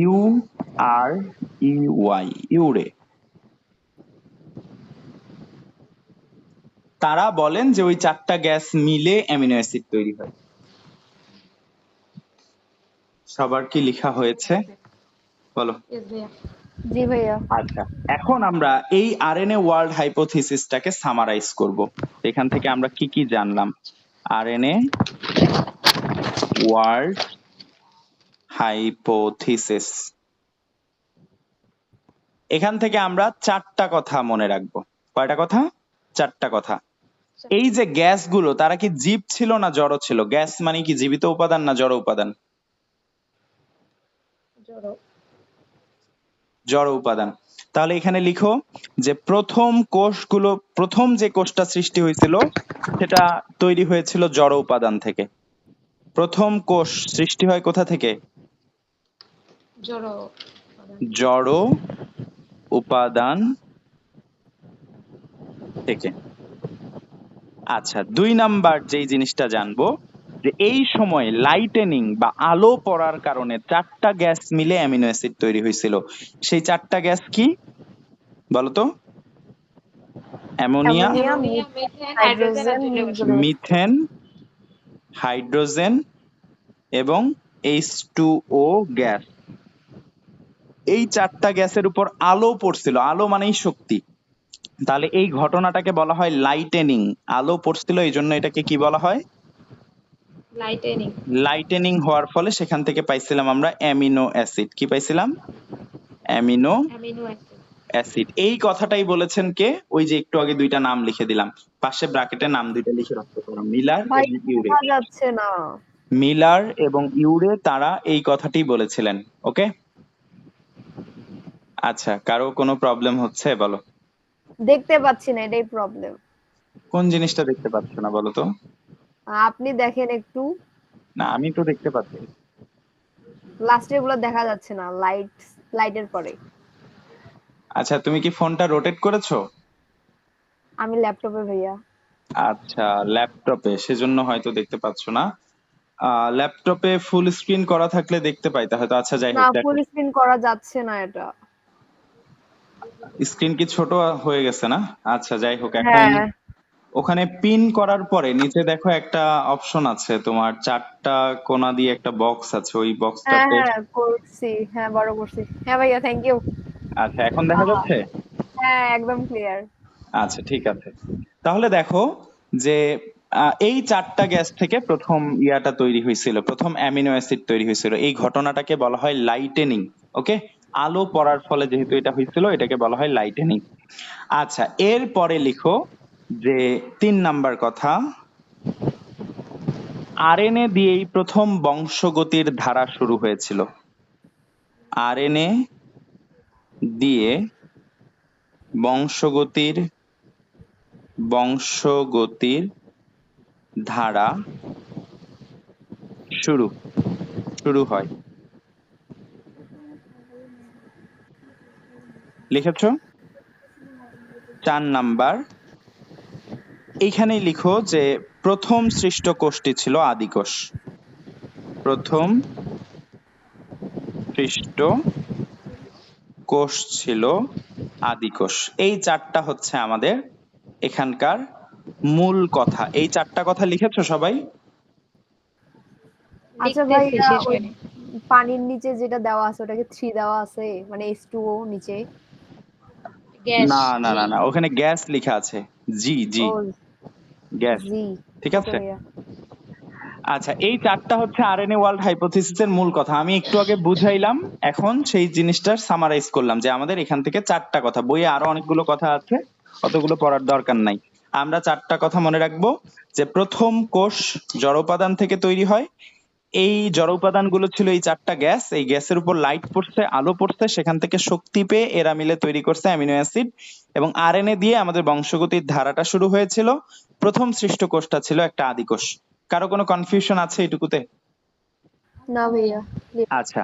UREY, ইউরে। তারা বলেন যে ওই চারটা গ্যাস মিলে অ্যামিনো অ্যাসিড তৈরি হয়। সবার কি লেখা হয়েছে বলো?
ইয়েস ভাইয়া।
জি ভাইয়া।
আচ্ছা, এখন আমরা এই আরএনএ ওয়ার্ল্ড হাইপোথিসিসটাকে সামারাইজ করব। এখান থেকে আমরা কি কি জানলাম? আরএনএ ওয়ার্ল্ড হাইপোথিসিস, এখান থেকে আমরা চারটা কথা মনে রাখবো। কয়টা কথা? চারটা কথা। এই যে গ্যাসগুলো, তারা কি জীব ছিল না জড় ছিল? গ্যাস মানে কি জীবিত উপাদান না জড় উপাদান?
জড়ো।
জড় উপাদান। তাহলে এখানে লিখো যে প্রথম যে কোষটা সৃষ্টি হয়েছিল, সেটা তৈরি হয়েছিল জড় উপাদান থেকে। প্রথম কোষ সৃষ্টি হয় কোথা থেকে?
জড়ো।
জড় উপাদান থেকে। আচ্ছা, 2 নাম্বার যেই জিনিসটা জানবো, যে এই সময় লাইটেনিং বা আলো পড়ার কারণে চারটা গ্যাস মিলে অ্যামিনো অ্যাসিড তৈরি হয়েছিল। সেই চারটা গ্যাস কি বলতো? Ammonia,
ammonia,
ammonia, methane, hydrogen আর
হাইড্রোজেন,
জলীয় বাষ্প।
জলীয় বাষ্প।
মিথেন, হাইড্রোজেন এবং H2O গ্যাস। এই চারটা গ্যাসের উপর আলো পড়ছিল, আলো মানেই শক্তি। তাহলে এই ঘটনাটাকে বলা হয় লাইটেনিং। আলো পড়ছিল, এই জন্য এটাকে কি বলা হয়?
লাইটেনিং।
লাইটেনিং হওয়ার ফলে সেখান থেকে পাইছিলাম আমরা অ্যামিনো অ্যাসিড। কি পাইছিলাম? Amino
amino acid.
অ্যাসিড। এই কথাটাই বলেছেন কে? ওই যে একটু আগে দুইটা নাম লিখে দিলাম, পাশে ব্র্যাকেটে নাম দুইটা লিখে রাখতে পারো, মিলার
ভাই
এবং ইউরে।
দেখা যাচ্ছে না।
মিলার এবং ইউরে তারা এই কথাটি বলেছিলেন। ওকে, আচ্ছা, কারো কোনো প্রবলেম হচ্ছে বলো?
দেখতে পাচ্ছি না, এটাই প্রবলেম।
কোন জিনিসটা দেখতে পাচ্ছ না বলো তো?
আপনি দেখেন একটু,
না, আমি তো দেখতে পাচ্ছি।
লাস্টের গুলো দেখা যাচ্ছে না, লাইটের পরে।
আচ্ছা, তুমি কি ফোনটা রোটেট করেছো?
আমি ল্যাপটপে ভাইয়া।
আচ্ছা, ল্যাপটপে, সেজন্য হয়তো দেখতে পাচ্ছ না। ল্যাপটপে ফুল স্ক্রিন করা থাকলে দেখতে পাইতে হয়তো। আচ্ছা, যাই
না,
হোক, দেখো
ফুল স্ক্রিন করা যাচ্ছে না এটা।
স্ক্রিন কি ছোট হয়ে গেছে না? আচ্ছা, যাই হোক, এখন
হ্যাঁ
ওখানে পিন করার পরে নিচে দেখো একটা অপশন আছে, তোমার চারটা কোণা দিয়ে একটা বক্স আছে, ওই
হ্যাঁ
বক্সটাতে।
হ্যাঁ করছি, হ্যাঁ বড় করছি। হ্যাঁ ভাইয়া, থ্যাংক ইউ।
আচ্ছা, এখন দেখা যাচ্ছে?
হ্যাঁ একদম ক্লিয়ার।
আচ্ছা, ঠিক আছে। তাহলে দেখো যে এই চারটা গ্যাস থেকে প্রথম ইয়াটা তৈরি হয়েছিল, প্রথম অ্যামিনো অ্যাসিড তৈরি হয়েছিল। এই ঘটনাটাকে বলা হয় লাইটেনিং। ওকে, আলো পড়ার ফলে যেহেতু এটা হয়েছিল, এটাকে বলা হয় লাইটেনিং। আচ্ছা, এরপরে লিখো যে 3 নাম্বার কথা, আরএনএ দিয়েই প্রথম বংশগতির ধারা শুরু হয়েছিল। আরএনএ দিয়ে বংশগতির ধারা শুরু হয়। লিখেছো? 4 নাম্বার, এইখানেই লিখো যে প্রথম সৃষ্ট কোষটি ছিল আদিকোষ। প্রথম সৃষ্ট কোষ ছিল আদিকোষ। এই চারটা হচ্ছে আমাদের এখানকার মূল কথা। এই চারটা কথা লিখেছো সবাই?
আচ্ছা
লিখতেছি,
ভাইয়া,
শেষ
ওই
হয়নি।
পানির নিচে যেটা দেওয়া আছে ওটাকে 3 দেওয়া আছে, মানে H2O নিচে।
গ্যাস।
না না
জি।
না না, ওখানে গ্যাস লেখা আছে। জি জি,
ও
গ্যাস।
জি।
ঠিক
ওকে
আছে।
ভাইয়া।
আচ্ছা, এই চারটা হচ্ছে আরএনএ ওয়ার্ল্ড হাইপোথিসিসের মূল কথা। আমি একটু আগে বুঝাইলাম, এখন সেই জিনিসটার সামারাইজ করলাম যে আমাদের এখান থেকে চারটা কথা। বইয়ে আরো অনেকগুলো কথা আছে, অতগুলো পড়ার দরকার নাই। আমরা চারটা কথা মনে রাখবো, যে প্রথম কোষ জড় উপাদান থেকে তৈরি হয়। এই জড় উপাদানগুলো ছিল এই চারটা গ্যাস। এই গ্যাসের উপর লাইট পড়ছে, আলো পড়ছে, সেখান থেকে শক্তি পেয়ে এরা মিলে তৈরি করছে অ্যামিনো অ্যাসিড। এবং আরএনএ দিয়ে আমাদের বংশগতির ধারাটা শুরু হয়েছিল। প্রথম সৃষ্ট কোষটা ছিল একটা আদিকোষ। কারো কোনো কনফিউশন আছে এটুকুতে?
না ভাইয়া।
আচ্ছা,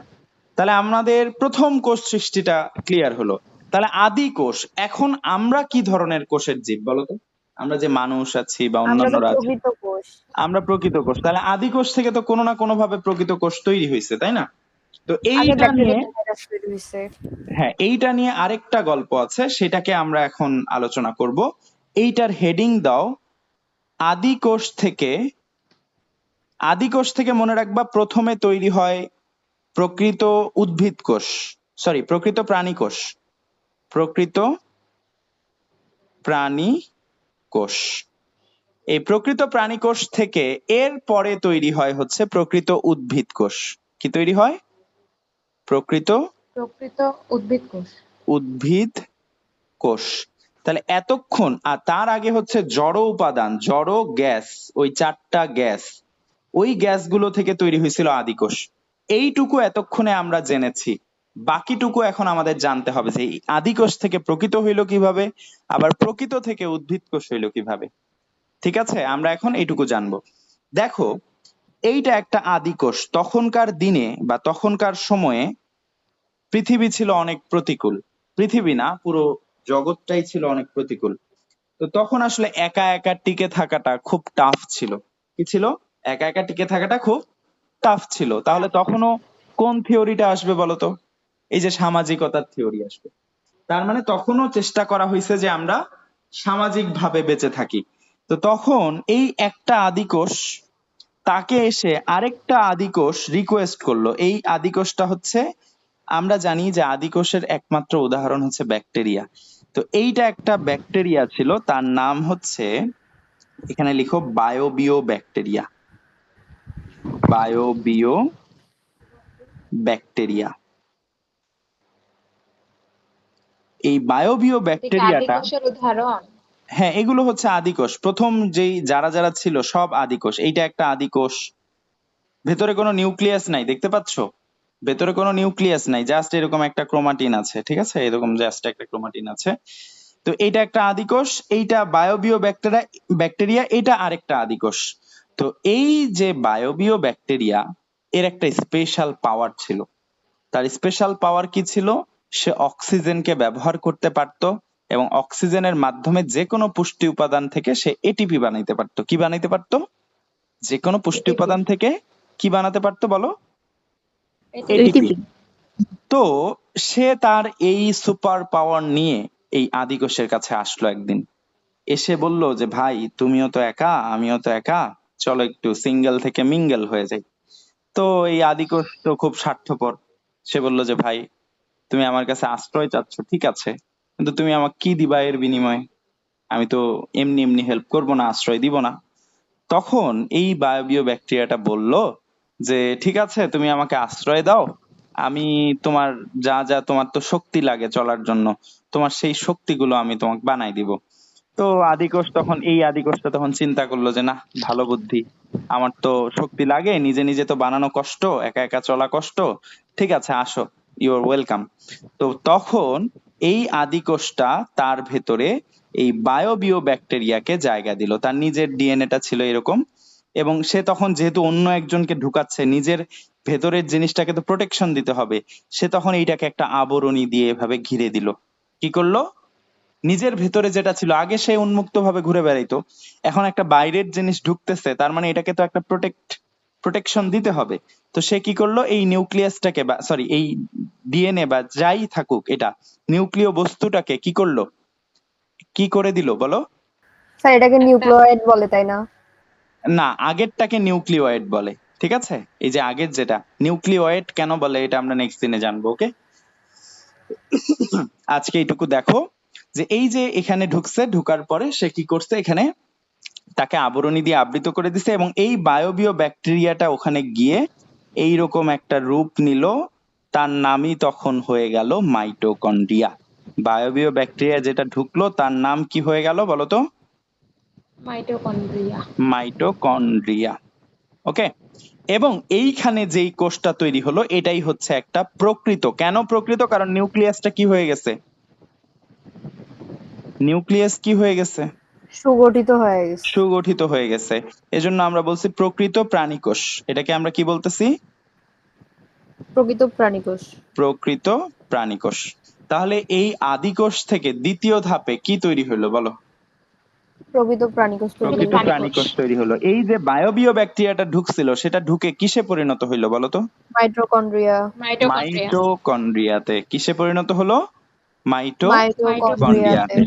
তাহলে আমাদের প্রথম কোষ সৃষ্টিটা ক্লিয়ার হলো। তাহলে আদি কোষ, এখন আমরা কি ধরনের কোষের জীব বলতো? আমরা যে মানুষ আছি বা
আমরা তো
অন্যান্যরা আছে,
প্রকৃত কোষ।
আমরা প্রকৃত কোষ। তাহলে আদি কোষ থেকে তো কোনো না কোনো ভাবে প্রকৃত কোষ তৈরি হয়েছে, তাই না? তো
আগে
এইটা নিয়ে,
ব্যাকটেরিয়া ভাইরাস তৈরি হয়েছে।
হ্যাঁ, এইটা নিয়ে আরেকটা গল্প আছে, সেটাকে আমরা এখন আলোচনা করব। এইটার হেডিং দাও, আদি কোষ থেকে। আদি কোষ থেকে মনে রাখবা প্রথমে তৈরি হয় প্রকৃত উদ্ভিদ কোষ, সরি, প্রকৃত প্রাণী কোষ। প্রকৃত প্রাণী কোষ। এই প্রকৃত প্রাণী কোষ থেকে এর পরে তৈরি হয় হচ্ছে প্রকৃত উদ্ভিদ কোষ। কি তৈরি হয়? প্রকৃত
উদ্ভিদ কোষ।
উদ্ভিদ কোষ। তাহলে এতক্ষণ, আর তার আগে হচ্ছে জড় উপাদান, জড় গ্যাস, ওই চারটা গ্যাস, ওই গ্যাসগুলো থেকে তৈরি হয়েছিল আদিকোষ। এইটুকু এতক্ষণে আমরা জেনেছি। বাকিটুকু এখন আমাদের জানতে হবে যে এই আদিকোষ থেকে প্রকৃত হইল কিভাবে, আবার প্রকৃত থেকে উদ্ভিদ কোষ হইল কিভাবে। ঠিক আছে, আমরা এখন এইটুকু জানবো। দেখো, এইটা একটা আদিকোষ। তখনকার দিনে বা তখনকার সময়ে পৃথিবী ছিল অনেক প্রতিকূল। পৃথিবী না, পুরো জগৎটাই ছিল অনেক প্রতিকূল। তো তখন আসলে একা একা টিকে থাকাটা খুব টাফ ছিল। কি ছিল? একা একা টিকে থাকাটা খুব টাফ ছিল। তাহলে তখনও কোন থিওরিটা আসবে বলতো? এই যে সামাজিকতার থিওরি আসবে। তার মানে তখনও চেষ্টা করা হয়েছে যে আমরা সামাজিক ভাবে বেঁচে থাকি। তো তখন এই একটা আদিকোষ, তাকে এসে আরেকটা আদিকোষ রিকোয়েস্ট করলো। এই আদিকোষটা হচ্ছে, আমরা জানি যে আদিকোষের একমাত্র উদাহরণ হচ্ছে ব্যাকটেরিয়া। তো এইটা একটা ব্যাকটেরিয়া ছিল, তার নাম হচ্ছে, এখানে লিখো বায়োবিও ব্যাকটেরিয়া। বায়োবিও ব্যাকটেরিয়া। এই বায়োবিও
এটা কি
ব্যাকটেরিয়াটা,
আদিকোষের উদাহরণ?
হ্যাঁ এগুলো হচ্ছে আদিকোষ। প্রথম যেই যারা যারা ছিল সব আদিকোষ। এইটা একটা আদিকোষ, ভেতরে কোনো নিউক্লিয়াস নাই, দেখতে পাচ্ছ? ভেতরে কোনো নিউক্লিয়াস নাই, জাস্ট এরকম একটা ক্রোমাটিন আছে, ঠিক আছে, এরকম জাস্ট একটা ক্রোমাটিন আছে। তো এইটা একটা আদিকোষ, এইটা বায়োবিও ব্যাকটেরিয়া, এটা আরেকটা আদিকোষ। তো এই যে বায়োবিও ব্যাকটেরিয়া, এর একটা স্পেশাল পাওয়ার ছিল। তার স্পেশাল পাওয়ার কি ছিল? সে অক্সিজেনকে ব্যবহার করতে পারতো এবং অক্সিজেনের মাধ্যমে যে কোনো পুষ্টি উপাদান থেকে সে এটিপি বানাইতে পারতো। কি বানাইতে পারতো? যে কোনো পুষ্টি
ATP
উপাদান থেকে কি বানাতে পারতো বলো?
ATP
ATP.
ATP
তো সে তার এই সুপার পাওয়ার নিয়ে এই আদিকোষের কাছে আসলো একদিন। এসে বলল যে ভাই তুমিও তো একা আমিও তো একা, চলো একটু সিঙ্গেল থেকে মিঙ্গেল হয়ে যাই। তো এই আদিকোষ তো খুব স্বার্থপর, সে বলল যে ভাই তুমি আমার কাছে আশ্রয় চাচ্ছ, ঠিক আছে, কিন্তু তুমি আমাকে কি দিবা এর বিনিময়ে? আমি তো এমনি এমনি হেল্প করবো না, আশ্রয় দিব না। তখন এই বায়োবিও ব্যাকটেরিয়াটা বলল যে ঠিক আছে তুমি আমাকে আশ্রয় দাও, আমি তোমার যা যা তোমার তো শক্তি লাগে চলার জন্য, তোমার সেই শক্তিগুলো আমি তোমাকে বানাই দিব। তো আদিকোষটা তখন চিন্তা করলো যে না, ভালো বুদ্ধি, আমার তো শক্তি লাগে, নিজে নিজে তো বানানো কষ্ট, একা একা চলা কষ্ট, ঠিক আছে আসো, ইউ আর ওয়েলকাম। তো তখন এই আদিকোষটা তার ভেতরে এই বায়োবিও ব্যাকটেরিয়াকে জায়গা দিল। তার নিজের ডিএনএটা ছিল এরকম, এবং সে তখন যেহেতু অন্য একজনকে ঢুকাচ্ছে, নিজের ভেতরের জিনিসটাকে তো প্রোটেকশন দিতে হবে, সে তখন এইটাকে একটা আবরণী দিয়ে এভাবে ঘিরে দিল। কি করলো? নিজের ভেতরে যেটা ছিল, আগে সে উন্মুক্ত ভাবে ঘুরে বেড়াইতো, এখন একটা বাইরের জিনিস ঢুকতেছে, তার মানে এটাকে তো একটা প্রোটেকশন দিতে হবে। তো সে কি করলো? এই নিউক্লিয়াসটাকে বা সরি এই ডিএনএ বা যাই থাকুক, এটা নিউক্লিয় বস্তুটাকে কি করলো, কি করে দিল বলো?
স্যার এটাকে
একটা
নিউক্লিয়েড বলে তাই না?
না, আগেরটাকে নিউক্লিওয়েড বলে, ঠিক আছে? এই যে আগের যেটা নিউক্লিওয়েড কেন বলে এটা আমরা নেক্সট দিনে জানবো, ওকে? আজকে এইটুকু দেখো যে এই যে এখানে ঢুকছে, ঢুকার পরে সে কি করছে, এখানে তাকে আবরণী দিয়ে আবৃত করে দিছে, এবং এই বায়োবিও ব্যাকটেরিয়াটা ওখানে গিয়ে এইরকম একটা রূপ নিল, তার নামই তখন হয়ে গেল মাইটোকন্ড্রিয়া। বায়োবিও ব্যাকটেরিয়া যেটা ঢুকলো তার নাম কি হয়ে গেল বলতো?
মাইটোকন্ড্রিয়া।
মাইটোকন্ড্রিয়া। ওকে। এবং এইখানে যেই কোষটা তৈরি হলো এটাই হচ্ছে একটা প্রকৃত। কেন প্রকৃত? কারণ নিউক্লিয়াসটা কি হয়ে গেছে, নিউক্লিয়াস কি হয়ে গেছে,
সুগঠিত হয়ে গেছে।
সুগঠিত হয়ে গেছে। এজন্য আমরা বলছি প্রকৃত প্রাণীকোষ। এটাকে আমরা কি বলতেছি?
প্রকৃত প্রাণীকোষ।
প্রকৃত প্রাণীকোষ। তাহলে এই আদিকোষ থেকে দ্বিতীয় ধাপে কি তৈরি হলো বলো?
প্রকৃত প্রাণীকোষ তৈরি
প্রকৃত
হলো।
প্রাণীকোষ তৈরি হলো। এই যে বায়োবিও ব্যাকটেরিয়াটা ঢুকছিল সেটা ঢুকে কিসে পরিণত হইলো বলতো?
মাইটোকন্ড্রিয়া।
মাইটোকন্ড্রিয়া।
মাইটোকন্ড্রিয়াতে। কিসে পরিণত হলো?
মাইটোকন্ড্রিয়াতে।
মাইটোকন্ড্রিয়াতে।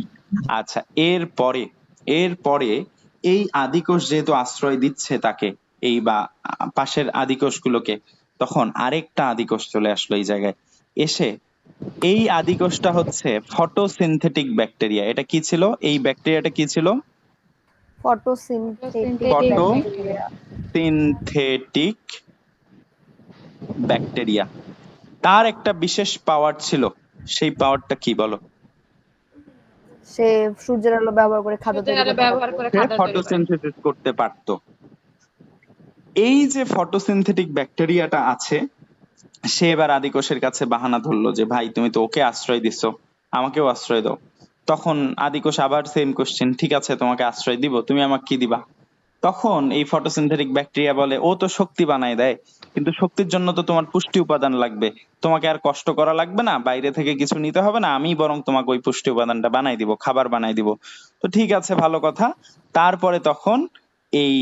আচ্ছা, এরপরে এই আদিকোষ যেহেতু আশ্রয় দিচ্ছে তাকে, এই বা পাশের আদিকোষগুলোকে, তখন আরেকটা আদিকোষ চলে আসলো এই জায়গায় এসে। এই আদিকোষটা হচ্ছে ফটোসিনথেটিক ব্যাকটেরিয়া। এটা কি ছিল? এই ব্যাকটেরিয়াটা কি ছিল?
Photosynthetic bacteria.
Photosynthetic bacteria. তার একটা বিশেষ পাওয়ার ছিল, সেই পাওয়ারটা কি বলো?
সে সূর্যের আলো ব্যবহার করে খাদ্য
সূর্যের
তৈরি
আলো
করতে
ব্যবহার
পারতো।
করে
সে
খাদ্য তৈরি করে।
ফটোসিনথেসিস করতে পারতো। এই যে ফটোসিনথেটিক ব্যাকটেরিয়াটা আছে, সে এবার আদিকোষের কাছে বাহানা ধরলো যে ভাই তুমি তো ওকে আশ্রয় দিছো, আমাকেও আশ্রয় দাও। তখন আদিকোষ আবার সেম কোশ্চেন, ঠিক আছে তোমাকে আশ্রয় দিব, তুমি আমাকে কি দিবা? তখন এই ফটোসিনথেটিক ব্যাকটেরিয়া বলে ও তো শক্তি বানায় দেয়, কিন্তু শক্তির জন্য তো তোমার পুষ্টি উপাদান লাগবে, তোমাকে আর কষ্ট করা লাগবে না, বাইরে থেকে কিছু নিতে হবে না, আমি বরং তোমাকে ওই পুষ্টি উপাদানটা বানাই দিব, খাবার বানাই দিব। তো ঠিক আছে, ভালো কথা। তারপরে তখন এই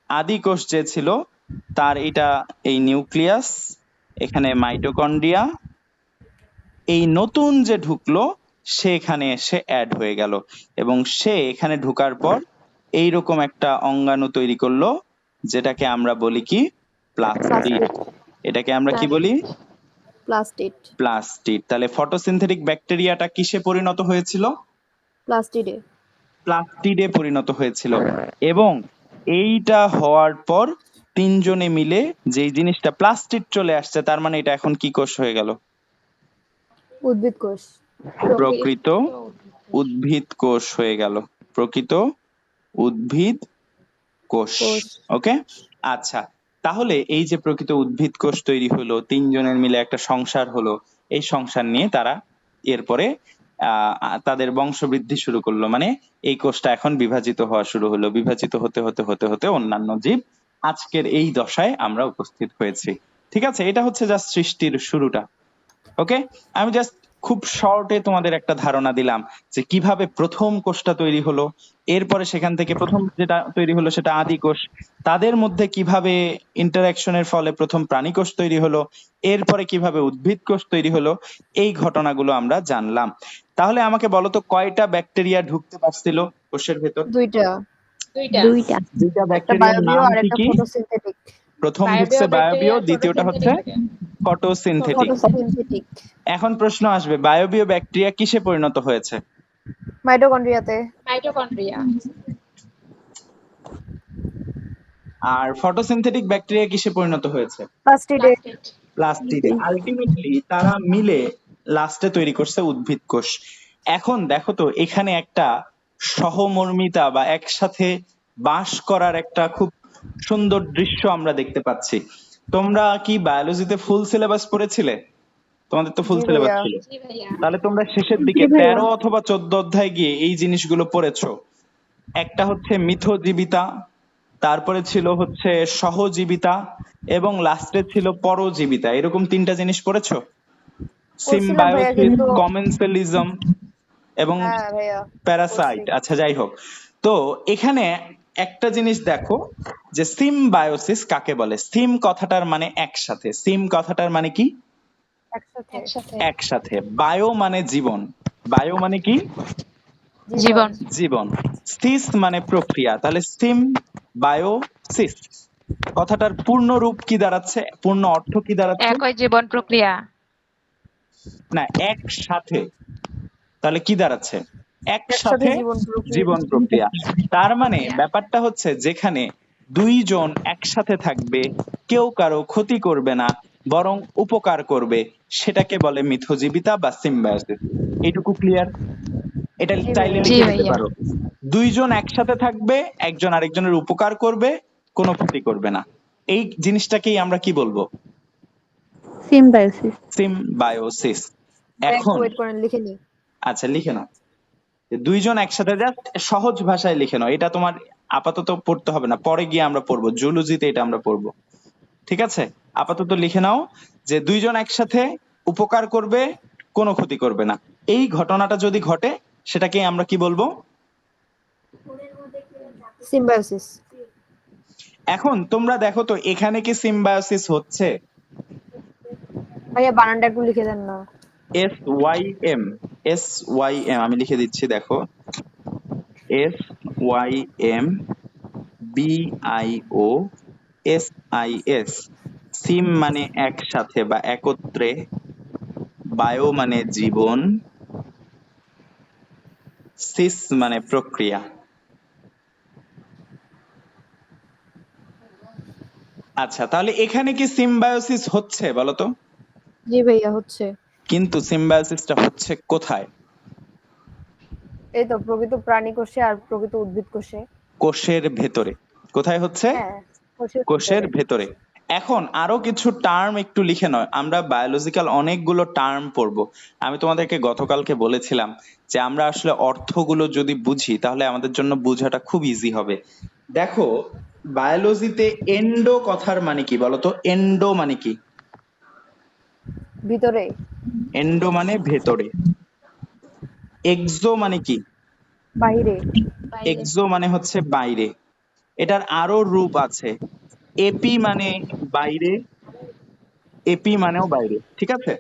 আদিকোষ যে ছিল তার এটা এই নিউক্লিয়াস, এখানে মাইটোকন্ড্রিয়া, এই নতুন যে ঢুকলো সে এখানে এসে অ্যাড হয়ে গেল, এবং সে এখানে ঢুকার পর এইরকম একটা অঙ্গাণু তৈরি করলো, যেটাকে আমরা বলি কি? প্লাস্টিড। এটাকে আমরা কি বলি?
প্লাস্টিড।
প্লাস্টিড। তাহলে ফটোসিনথেটিক ব্যাকটেরিয়াটা কিসে পরিণত হয়েছিল?
প্লাস্টিডে।
প্লাস্টিডে পরিণত হয়েছিল। এবং এইটা হওয়ার পর তিনজনে মিলে যেই জিনিসটা প্লাস্টিক চলে আসছে, তার মানে এটা এখন কি কোষ হয়ে গেল?
উদ্ভিদ কোষ।
প্রকৃত উদ্ভিদ কোষ হয়ে গেল। প্রকৃত উদ্ভিদ কোষ।
কোষ।
ওকে, আচ্ছা, তাহলে এই যে প্রকৃত উদ্ভিদ কোষ তৈরি হলো, তিনজনের মিলে একটা সংসার হলো, এই সংসার নিয়ে তারা এরপরে তাদের বংশবৃদ্ধি শুরু করলো, মানে এই কোষটা এখন বিভাজিত হওয়া শুরু হলো, বিভাজিত হতে হতে হতে হতে অন্যান্য জীব আজকের এই দশায় আমরা উপস্থিত হয়েছি। ঠিক আছে, এটা হচ্ছে জাস্ট সৃষ্টির শুরুটা। ওকে, আমি জাস্ট খুব শর্টে তোমাদের একটা ধারণা দিলাম যে কিভাবে প্রথম কোষটা তৈরি হলো, এরপরে সেখান থেকে প্রথম যেটা তৈরি হলো সেটা আদি কোষ, তাদের মধ্যে কিভাবে ইন্টারাকশনের ফলে প্রথম প্রাণী কোষ তৈরি হলো, এরপরে কিভাবে উদ্ভিদ কোষ তৈরি হলো, এই ঘটনাগুলো আমরা জানলাম। তাহলে আমাকে বলো তো, কয়টা ব্যাকটেরিয়া ঢুকতে পারছিল কোষের ভেতর?
দুইটা।
দুইটা।
দুইটা
একটা
ব্যাকটেরিয়ার
বায়োবিও
নাম
আর
কি
একটা
কি?
ফটোসিনথেটিক।
প্রথম ঢুকছে বায়োবিও, দ্বিতীয়টা হচ্ছে ফটোসিনথেটিক।
ফটোসিনথেটিক।
এখন প্রশ্ন আসবে, বায়োবিও ব্যাকটেরিয়া কিসে পরিণত হয়েছে?
মাইটোকন্ড্রিয়াতে।
মাইটোকন্ড্রিয়া।
আর ফটোসিনথেটিক ব্যাকটেরিয়া কিসে পরিণত হয়েছে?
প্লাস্টিডে।
প্লাস্টিডে। আলটিমেটলি তারা মিলে লাস্টে তৈরি করছে উদ্ভিদ কোষ। এখন দেখো তো, এখানে একটা সহমর্মিতা বা একসাথে বাস করার একটা খুব সুন্দর দৃশ্য আমরা দেখতে পাচ্ছি। তোমরা কি বায়োলজিতে ফুল সিলেবাস পড়েছিলে? তোমাদের তো ফুল
জি
সিলেবাস
ভাইয়া।
ছিল,
জি ভাইয়া।
তাহলে তোমরা শেষের দিকে
জি ভাইয়া।
13 অথবা 14 অধ্যায় গিয়ে এই জিনিসগুলো পড়েছো। একটা হচ্ছে মিথজীবিতা, তারপরে ছিল হচ্ছে সহজীবিতা, এবং লাস্টে ছিল পরজীবিতা। এরকম তিনটা জিনিস পড়েছো?
পড়ছিলাম ভাইয়া,
সিম্বায়োসিস,
কিন্তু
কমেন্সালিজম এবং
হ্যাঁ ভাইয়া
প্যারাসাইট।
পড়ছি।
আচ্ছা, যাই হোক, তো এখানে একটা জিনিস দেখো যে সিম্বায়োসিস কাকে বলে। সিম কথাটার মানে একসাথে, সিম কথাটার মানে কি?
একসাথে।
একসাথে।
একসাথে। বায়ো মানে জীবন, বায়ো মানে কি?
জীবন।
জীবন। সিস মানে প্রক্রিয়া, তাহলে সিম বায়োসিস কথাটার পূর্ণ রূপ কি দাঁড়াচ্ছে, পূর্ণ অর্থ কি দাঁড়াচ্ছে?
একই জীবন প্রক্রিয়া।
না, একসাথে। তাহলে কি দাঁড়াচ্ছে?
একসাথে
একসাথে
জীবন প্রক্রিয়া।
জীবন প্রক্রিয়া। তার মানে ব্যাপারটা হচ্ছে, যেখানে দুইজন একসাথে থাকবে, কেউ কারো ক্ষতি করবে না, বরং উপকার করবে, সেটাকে বলে মিথজীবিতা বা সিম্বায়োসিস। এইটুকু ক্লিয়ার? এটা
জি
চাইলে
ভাইয়া।
জি
লিখে দিতে
ভাইয়া।
পারো। দুইজন একসাথে থাকবে, একজন আরেকজনের উপকার করবে, কোনো ক্ষতি করবে না। এই জিনিসটাকেই আমরা কি বলবো?
সিম্বায়োসিস।
সিম্বায়োসিস।
একটু
এখন
ওয়েট করেন, লিখে নি।
আচ্ছা, লিখে নাও। যে দুইজন একসাথে, জাস্ট সহজ ভাষায় লিখে নাও, এটা তোমার আপাতত পড়তে হবে না, পরে গিয়ে আমরা পড়বো, জুলজিতে এটা আমরা পড়বো। ঠিক আছে, আপাতত লিখে নাও যে দুইজন একসাথে উপকার করবে, কোনো ক্ষতি করবে না। এই ঘটনাটা যদি ঘটে, সেটাকে আমরা কি বলবো?
সিম্বায়োসিস।
এখন তোমরা দেখো তো, এখানে কি সিম্বায়োসিস হচ্ছে?
ভাইয়া বানানটা একটু লিখে দেন না।
SYM, SYM আমি লিখে দিচ্ছি, দেখো, SYM BIOSIS। সিম মানে একসাথে বা একত্রে, বায়ো মানে জীবন, সিস মানে প্রক্রিয়া। আচ্ছা, তাহলে এখানে কি সিম্বায়োসিস হচ্ছে বলো তো?
জি ভাইয়া হচ্ছে।
কিন্তু সিম্বায়োসিসটা হচ্ছে কোথায়?
এই তো প্রকৃত প্রাণী কোষে আর প্রকৃত উদ্ভিদ কোষে।
কোষের ভেতরে। কোথায় হচ্ছে?
হ্যাঁ,
কোষের ভেতরে। এখন আরো কিছু টার্ম একটু লিখে নয়, আমরা বায়োলজিক্যাল অনেকগুলো টার্ম পড়বো। আমি তোমাদেরকে গতকালকে বলেছিলাম যে আমরা আসলে অর্থগুলো যদি বুঝি, তাহলে আমাদের জন্য বোঝাটা খুব ইজি হবে। দেখো, বায়োলজিতে এন্ডো কথার মানে কি বলতো? এন্ডো মানে কি?
ভিতরে।
এন্ডো মানে ভেতরে। এক্সো মানে কি?
বাইরে।
এক্সো মানে হচ্ছে বাইরে। এটার আরো রূপ আছে। এপি মানে বাইরে, এপি মানেও বাইরে। ঠিক আছে,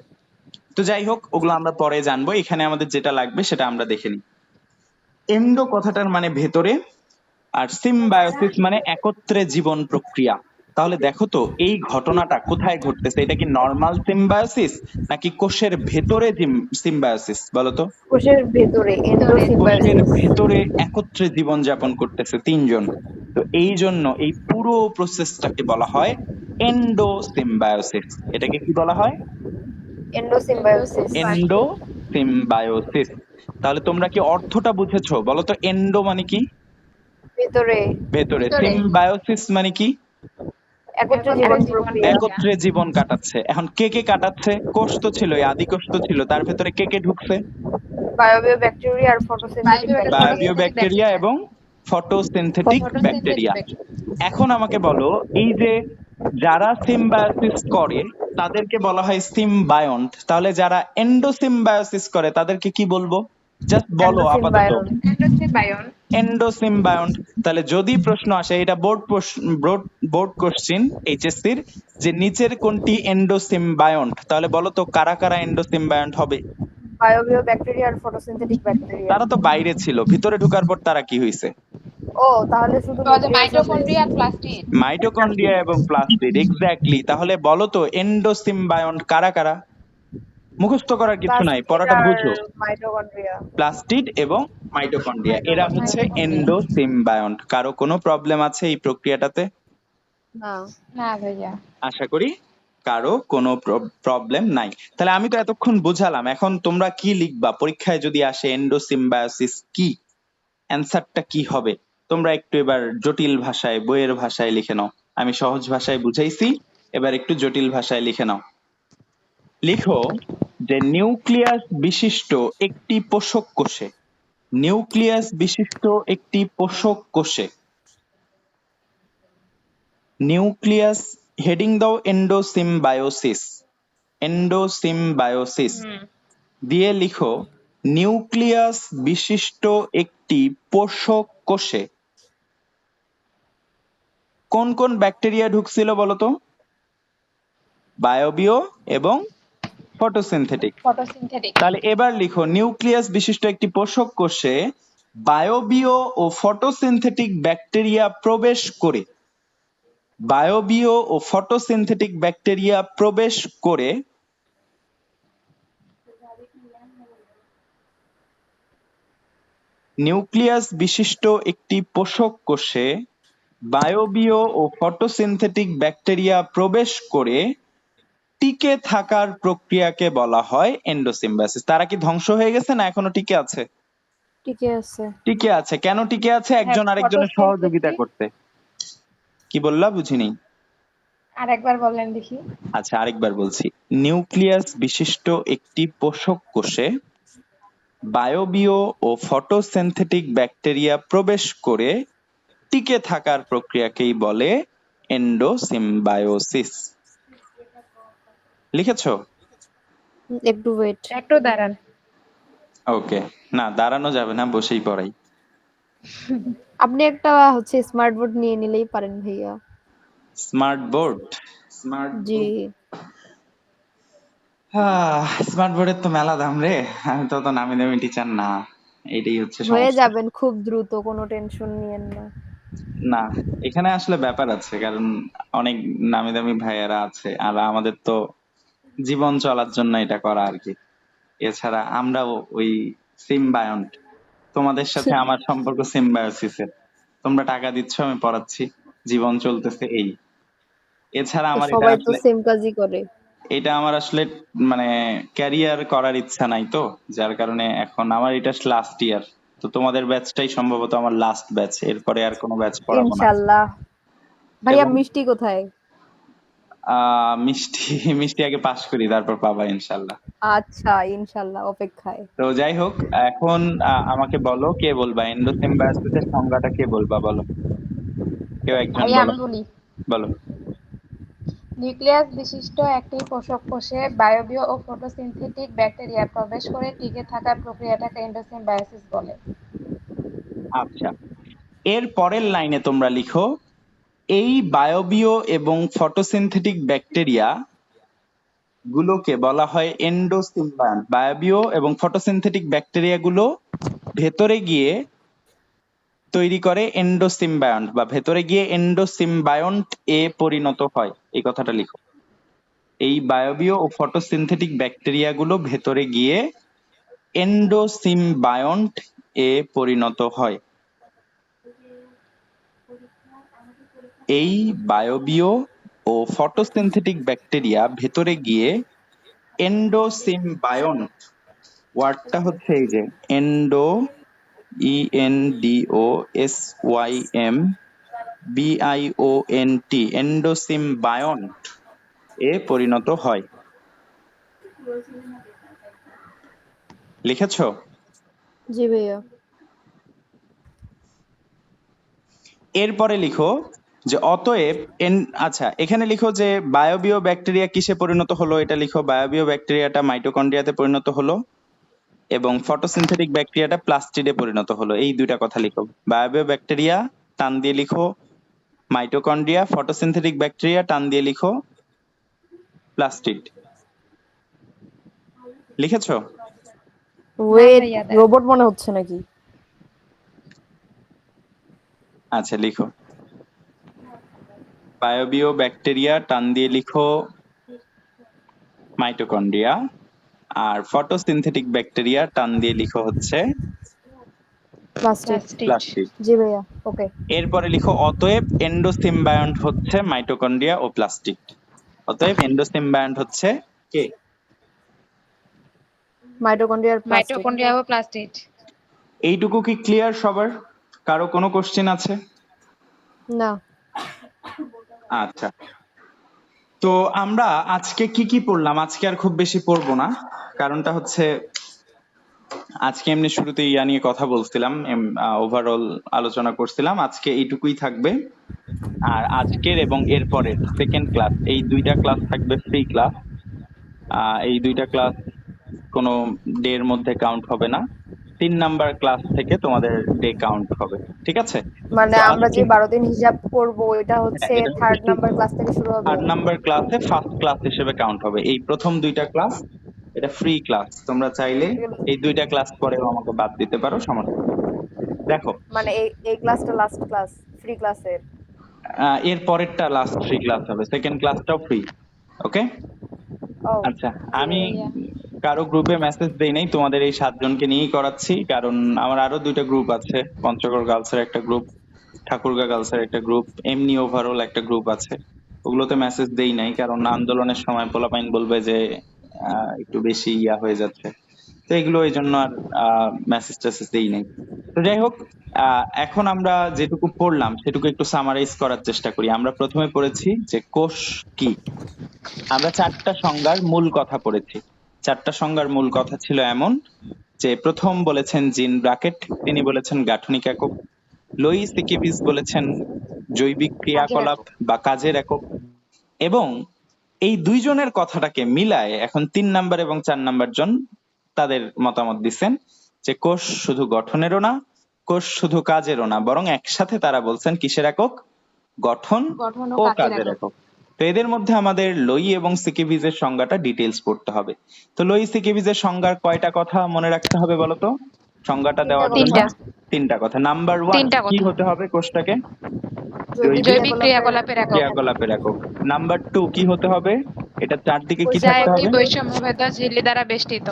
তো যাই হোক, ওগুলো আমরা পরে জানবো। এখানে আমাদের যেটা লাগবে সেটা আমরা দেখে নিই। এন্ডো কথাটার মানে ভেতরে, আর সিম্বায়োসিস মানে একত্রে জীবন প্রক্রিয়া। তাহলে দেখো তো, এই ঘটনাটা কোথায় ঘটতেছে? এটা কি নর্মাল সিম্বায়োসিস নাকি কোষের ভেতরে সিম্বায়োসিস বলতো?
কোষের ভেতরে
কোষের
এন্ডোসিম্বায়োসিস।
ভেতরে একত্রে জীবন যাপন করতেছে তিনজন। তো এই জন্য এই পুরো প্রসেসটাকে বলা হয় এন্ডোসিম্বায়োসিস। এটাকে কি বলা হয়?
এন্ডোসিম্বায়োসিস।
এন্ডোসিম্বায়োসিস। তাহলে তোমরা কি অর্থটা বুঝেছো? বলো তো, এন্ডো মানে কি?
ভেতরে
ভেতরে। সিম্বায়োসিস মানে কি?
একত্রে জীবন প্রক্রিয়া।
একত্রে জীবন কাটাচ্ছে। এখন কে কে কাটাচ্ছে? কোষ তো ছিল, আদি কোষ তো ছিল, তার ভেতরে কে কে ঢুকছে?
বায়োবিও ব্যাকটেরিয়া আর ফটোসিনথেটিক
বায়োবিও
ব্যাকটেরিয়া।
ব্যাকটেরিয়া এবং ফটোসিনথেটিক ব্যাকটেরিয়া। এখন আমাকে বলো, এই যে যারা সিম্বায়োসিস করে তাদেরকে বলা হয় সিম্বায়ন্ট, তাহলে যারা এন্ডোসিম্বায়োসিস করে তাদেরকে কি বলবো? জাস্ট বলো আপাতত।
এন্ডোসিম্বায়ন।
এন্ডোসিম্বায়ন্ট। তাহলে যদি প্রশ্ন আসে, এটা বোর্ড কোশ্চিন এইচএসসির, যে নিচের কোনটি এন্ডোসিম্বায়ন্ট, তাহলে বলো তো কারা কারা এন্ডোসিম্বায়ন্ট হবে?
বায়োবিও ব্যাকটেরিয়া আর ফটোসিনথেটিক ব্যাকটেরিয়া।
তারা তো বাইরে ছিল, ভিতরে ঢুকার পর তারা কি হয়েছে?
ও তাহলে শুধু
মাইটোকন্ড্রিয়া আর প্লাস্টিড।
মাইটোকন্ড্রিয়া এবং প্লাস্টিড, এক্স্যাক্টলি। তাহলে বলো তো এন্ডোসিম্বায়ন্ট কারা কারা? মুখস্থ করার কিছু নাই, পড়াটা বুঝো।
মাইটোকন্ড্রিয়া।
প্লাস্টিড এবং মাইটোকন্ড্রিয়া, এরা হচ্ছে এন্ডোসিম্বায়ন্ট। কারো কোনো প্রবলেম আছে এই প্রক্রিয়াটাতে?
না
না ভাইয়া।
আশা করি কারো কোনো প্রবলেম নাই। তাহলে আমি তো এতক্ষণ বুঝালাম, এখন তোমরা কি লিখবা পরীক্ষায় যদি আসে এন্ডোসিম্বায়োসিস কি, অ্যান্সারটা কি হবে? তোমরা একটু এবার জটিল ভাষায়, বইয়ের ভাষায় লিখে নাও। আমি সহজ ভাষায় বুঝাইছি, এবার একটু জটিল ভাষায় লিখে নাও। লিখো যে নিউক্লিয়াস বিশিষ্ট একটি পোষক কোষে, নিউক্লিয়াস বিশিষ্ট একটি পোষক কোষে, নিউক্লিয়াস, হেডিং দাও এন্ডোসিম্বায়োসিস, এন্ডোসিম্বায়োসিস দিয়ে লিখো নিউক্লিয়াস বিশিষ্ট একটি পোষক কোষে কোন কোন ব্যাকটেরিয়া ঢুকছিল বলতো? বায়োবিও এবং ফটোসিনথেটিক। তাহলে এবার লিখো নিউক্লিয়াস বিশিষ্ট একটি পোষক কোষে বায়োবিও ও ফটোসিনথেটিক ব্যাকটেরিয়া প্রবেশ করে, বায়োবিও ও ফটোসিনথেটিক ব্যাকটেরিয়া প্রবেশ করে নিউক্লিয়াস বিশিষ্ট একটি পোষক কোষে বায়োবিও ও ফটোসিনথেটিক ব্যাকটেরিয়া প্রবেশ করে টিকে থাকার প্রক্রিয়াকে বলা হয় এন্ডোসিম্বায়োসিস। তারা কি ধ্বংস হয়ে গেছে না এখনো টিকে আছে?
টিকে আছে।
টিকে আছে। কেন টিকে আছে? একজন আরেকজনের সহযোগিতা করতে। কি বললা? বুঝিনি।
আরেকবার বলেন দেখি।
আচ্ছা, আরেকবার বলছি। নিউক্লিয়াস বিশিষ্ট একটি পোষক কোষে বায়োবিও ও ফটোসিনথেটিক ব্যাকটেরিয়া প্রবেশ করে টিকে থাকার প্রক্রিয়াকেই বলে এন্ডোসিম্বায়োসিস। লিখেছো?
একটু ওয়েট।
একটু দাঁড়ান।
ওকে, না দাঁড়ানো যাবে না, বসেই পড়াই।
আপনি একটা স্মার্ট বোর্ড নিয়ে নিলেই পারেন ভাইয়া।
Smart board? স্মার্ট
জি।
স্মার্ট বোর্ডের তো মেলা দাম রে, আমি তো অত নামি দামি টিচার না, এটাই হচ্ছে
হয়ে
সমস্যা।
যাবেন খুব দ্রুত, কোনো টেনশন নিয়েন না।
না, এখানে আসলে ব্যাপার আছে, কারণ অনেক নামি দামি ভাইয়েরা আছে, আর আমাদের তো জীবন চলার জন্য এটা করা আর কি। এছাড়া আমরাও ওই সিম্বায়ন্ট, তোমাদের সাথে আমার সম্পর্ক সিম্বায়োসিসের। তোমরা টাকা দিচ্ছ, আমি পড়াচ্ছি, জীবন চলতেছে এই। এছাড়া
তো
আমার এটা
সবাই তো
আসলে,
সেম কাজই করে।
এটা আমার আসলে মানে ক্যারিয়ার করার ইচ্ছা নাই তো, যার কারণে এখন আমার এটা লাস্ট ইয়ার। তো তোমাদের ব্যাচটাই সম্ভবত আমার লাস্ট ব্যাচ, এরপরে আর কোনো ব্যাচ পড়াবো না।
ইনশাআল্লাহ। ভাইয়া
এবং
মিষ্টি কোথায়?
মিষ্টি, মিষ্টি আগে পাস করি, তারপর পাবা ইনশাল্লাহ।
আচ্ছা, ইনশাআল্লাহ অপেক্ষায়।
তো যাই হোক, এখন আমাকে বলো, কে বলবা এন্ডোসিম্বায়োসিসের সংজ্ঞাটা, কে বলবা বলো? কেউ একজন
ভাইয়া
বলো।
আমি বলি।
বলো।
নিউক্লিয়াস বিশিষ্ট একটি পোষক কোষে বায়োবিও ও ফটোসিনথেটিক ব্যাকটেরিয়া প্রবেশ করে টিকে থাকার প্রক্রিয়াটাকে এন্ডোসিম্বায়োসিস বলে।
আচ্ছা, এর পরের লাইনে তোমরা লিখো এই বায়োবিও এবং ফটোসিনথেটিক ব্যাকটেরিয়া গুলোকে বলা হয় এন্ডোসিম্বায়ন্ট। বায়োবিও এবং ফটোসিনথেটিক ব্যাকটেরিয়া গুলো ভেতরে গিয়ে তৈরি করে এন্ডোসিম্বায়ন্ট, বা ভেতরে গিয়ে এন্ডোসিম্বায়ন্ট এ পরিণত হয়। এই কথাটা লিখো। এই বায়োবিও ও ফটোসিনথেটিক ব্যাকটেরিয়া গুলো ভেতরে গিয়ে এন্ডোসিম্বায়ন্ট এ পরিণত হয়। এই বায়বীয় ও ফটোসিনথেটিক ব্যাকটেরিয়া ভেতরে গিয়ে এন্ডোসিম্বায়ন্ট, ওয়ার্ডটা হচ্ছে এই যে এন্ডো, ENDOSYM BIONT, এন্ডোসিম্বায়ন্ট এ পরিণত হয়। লিখেছো?
জি ভাইয়া।
এরপরে লিখো যে অতএব আচ্ছা এখানে লিখো যে বায়বীয় ব্যাকটেরিয়া কিসে পরিণত হলো, এটা লিখো। বায়বীয় ব্যাকটেরিয়াটা মাইটোকন্ড্রিয়াতে পরিণত হলো এবং ফটোসিনথেটিক ব্যাকটেরিয়াটা প্লাস্টিডে পরিণত হলো। এই দুইটা কথা লিখো। বায়বীয় ব্যাকটেরিয়া টান দিয়ে লিখো মাইটোকন্ড্রিয়া, ফটোসিনথেটিক ব্যাকটেরিয়া টান দিয়ে লিখো প্লাস্টিড। লিখেছো?
ওয়েট,
ভাইয়া, দেখ।
রোবট মনে হচ্ছে নাকি?
আচ্ছা লিখো বায়বীয় ব্যাকটেরিয়া টান দিয়ে লিখো মাইটোকন্ড্রিয়া, আর ফটোসিনথেটিক ব্যাকটেরিয়া টান দিয়ে লিখো হচ্ছে
প্লাস্টিক।
প্লাস্টিড।
জি ভাইয়া, ওকে।
এরপরে লিখো অতএব এন্ডোসিম্বায়ন্ট হচ্ছে মাইটোকন্ড্রিয়া ও প্লাস্টিড। অতএব এন্ডোসিম্বায়ন্ট হচ্ছে কে?
মাইটোকন্ড্রিয়ার প্লাস্টিক।
মাইটোকন্ড্রিয়া ও প্লাস্টিড।
এইটুকু কি ক্লিয়ার সবার? কারো কোনো কোশ্চেন আছে?
না।
আচ্ছা, তো আমরা আজকে কি কি পড়লাম? আজকে আর খুব বেশি পড়বো না, কারণটা হচ্ছে আজকে এমনি শুরুতে ইয়া নিয়ে কথা বলছিলাম, ওভারঅল আলোচনা করছিলাম। আজকে এইটুকুই থাকবে। আর আজকের এবং এরপরের সেকেন্ড ক্লাস, এই দুইটা ক্লাস থাকবে ফ্রি ক্লাস। এই দুইটা ক্লাস কোনো ডে এর মধ্যে কাউন্ট হবে না। 3 নাম্বার ক্লাস থেকে তোমাদের ডে কাউন্ট হবে, ঠিক আছে?
মানে
তো
আমরা যে
আজকে
12 দিন হিসাব করব এটা হচ্ছে
এটা
থার্ড নাম্বার ক্লাস থেকে শুরু হবে।
3rd নাম্বার ক্লাসে ফার্স্ট ক্লাস হিসেবে কাউন্ট হবে। এই প্রথম দুইটা ক্লাস এটা ফ্রি ক্লাস, তোমরা চাইলে এই দুইটা ক্লাস পরেও আমাকে বাদ দিতে পারো, সমস্যা নেই। দেখো
মানে এই ক্লাসটা লাস্ট ক্লাস ফ্রি ক্লাসের।
এর পরেরটা লাস্ট ফ্রি ক্লাস হবে, সেকেন্ড ক্লাসটাও ফ্রি। ওকে,
ও
আচ্ছা আমি কারো গ্রুপে মেসেজ দেই নাই, তোমাদের এই 7 জনকে নিয়েই করাচ্ছি, কারণ আমার আরো দুইটা গ্রুপ আছে। পঞ্চগড় গার্লসের একটা গ্রুপ, ঠাকুরগাঁ গার্লসের একটা গ্রুপ, এমনি ওভারঅল একটা গ্রুপ আছে। ওগুলোতে মেসেজ দেই নাই, কারণ আন্দোলনের সময় পোলাপাইন বলবে যে একটু বেশি ইয়া হয়ে যাচ্ছে, তো এগুলো এই জন্য আর মেসেজ টেসেজ দেই নাই। তো যাই হোক, এখন আমরা যেটুকু পড়লাম সেটুকু একটু সামারাইজ করার চেষ্টা করি। আমরা প্রথমে পড়েছি যে কোষ কি। আমরা 4টা সংজ্ঞার মূল কথা পড়েছি। 4টা সংজ্ঞার মূল কথা ছিল এমন যে প্রথম বলেছেন জিন ব্রাকেট, তিনি বলেছেন গাঠনিক একক। লুইস সিকিভিস বলেছেন জৈবিক ক্রিয়াকলাপ বা কাজের একক। এবং এই দুইজনের কথাটাকে মিলায় এখন 3 নাম্বার এবং 4 নাম্বার জন তাদের মতামত দিচ্ছেন যে কোষ শুধু গঠনেরও না, কোষ শুধু কাজেরও না, বরং একসাথে তারা বলছেন কিসের একক? গঠন ও কাজের একক। তো এদের মধ্যে আমাদের লোই এবং সিকিভিজের সংজ্ঞাটা ডিটেইলস পড়তে হবে। তো লোই সিকিভিজের সংজ্ঞার কয়টা কথা মনে রাখতে হবে বলো তো? সংজ্ঞাটা দেওয়ার জন্য 3টা কথা। নাম্বার 1 কি হতে হবে কোষটাকে?
জৈবিক ক্রিয়াকলাপের একক।
ক্রিয়াকলাপের একক। নাম্বার 2 কি হতে হবে? এটা চারদিকে কি
যা
থাকতে
একটি
হবে?
বৈষম্যভেদ্য ঝিল্লি দ্বারা বেষ্টিত।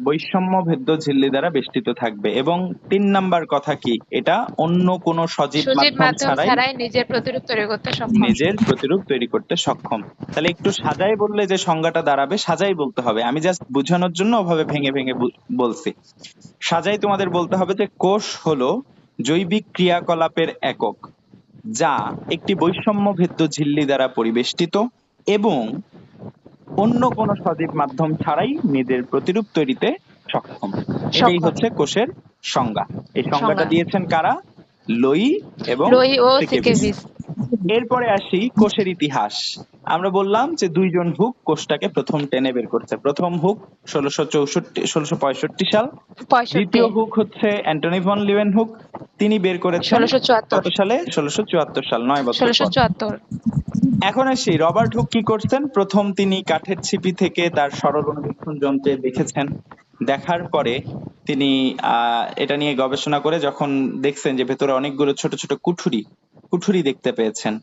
বৈষম্য ভেদ্য ঝিল্লি দ্বারা বেষ্টিত থাকবে। এবং 3 নাম্বার কথা কি? এটা অন্য কোনো সজীব মাধ্যম ছাড়াই
নিজের প্রতিরূপ তৈরি করতে সক্ষম।
নিজের প্রতিরূপ তৈরি করতে সক্ষম। তাহলে একটু সাজাই বললে যে সংজ্ঞাটা দাঁড়াবে, সাজাই বলতে হবে। আমি জাস্ট বোঝানোর জন্য ওভাবে ভেঙে ভেঙে বলছি। সাজাই তোমাদের বলতে হবে যে কোষ হলো জৈবিক ক্রিয়াকলাপের একক, যা একটি বৈষম্য ভেদ্য ঝিল্লি দ্বারা পরিবেষ্টিত এবং অন্য কোনো সজীব মাধ্যম ছাড়াই নিজের প্রতিরূপ তৈরিতে সক্ষম। এটাই হচ্ছে কোষের সংজ্ঞা। এই সংজ্ঞাটা দিয়েছেন কারা? লোই এবং সিকিভিস। এরপরে আসি কোষের ইতিহাস। আমরা বললাম যে 2 জন হুক কোষটাকে প্রথম টেনে বের করছে। প্রথম হুক 1665 সাল। দ্বিতীয় হুক হচ্ছে অ্যান্টনি ভন লিউয়েনহুক, তিনি বের করেছেন কত সালে? 1674 সাল, 9 বছর পর।
1674।
এখন আসি রবার্ট হুক কি করছেন। প্রথম তিনি কাঠের ছিপি থেকে তার সরল অনুবীক্ষণ যন্ত্রে দেখেছেন। দেখার পরে তিনি এটা নিয়ে গবেষণা করে যখন দেখছেন যে ভেতরে অনেকগুলো ছোট ছোট কুঠুরি দেখতে পেয়েছেন,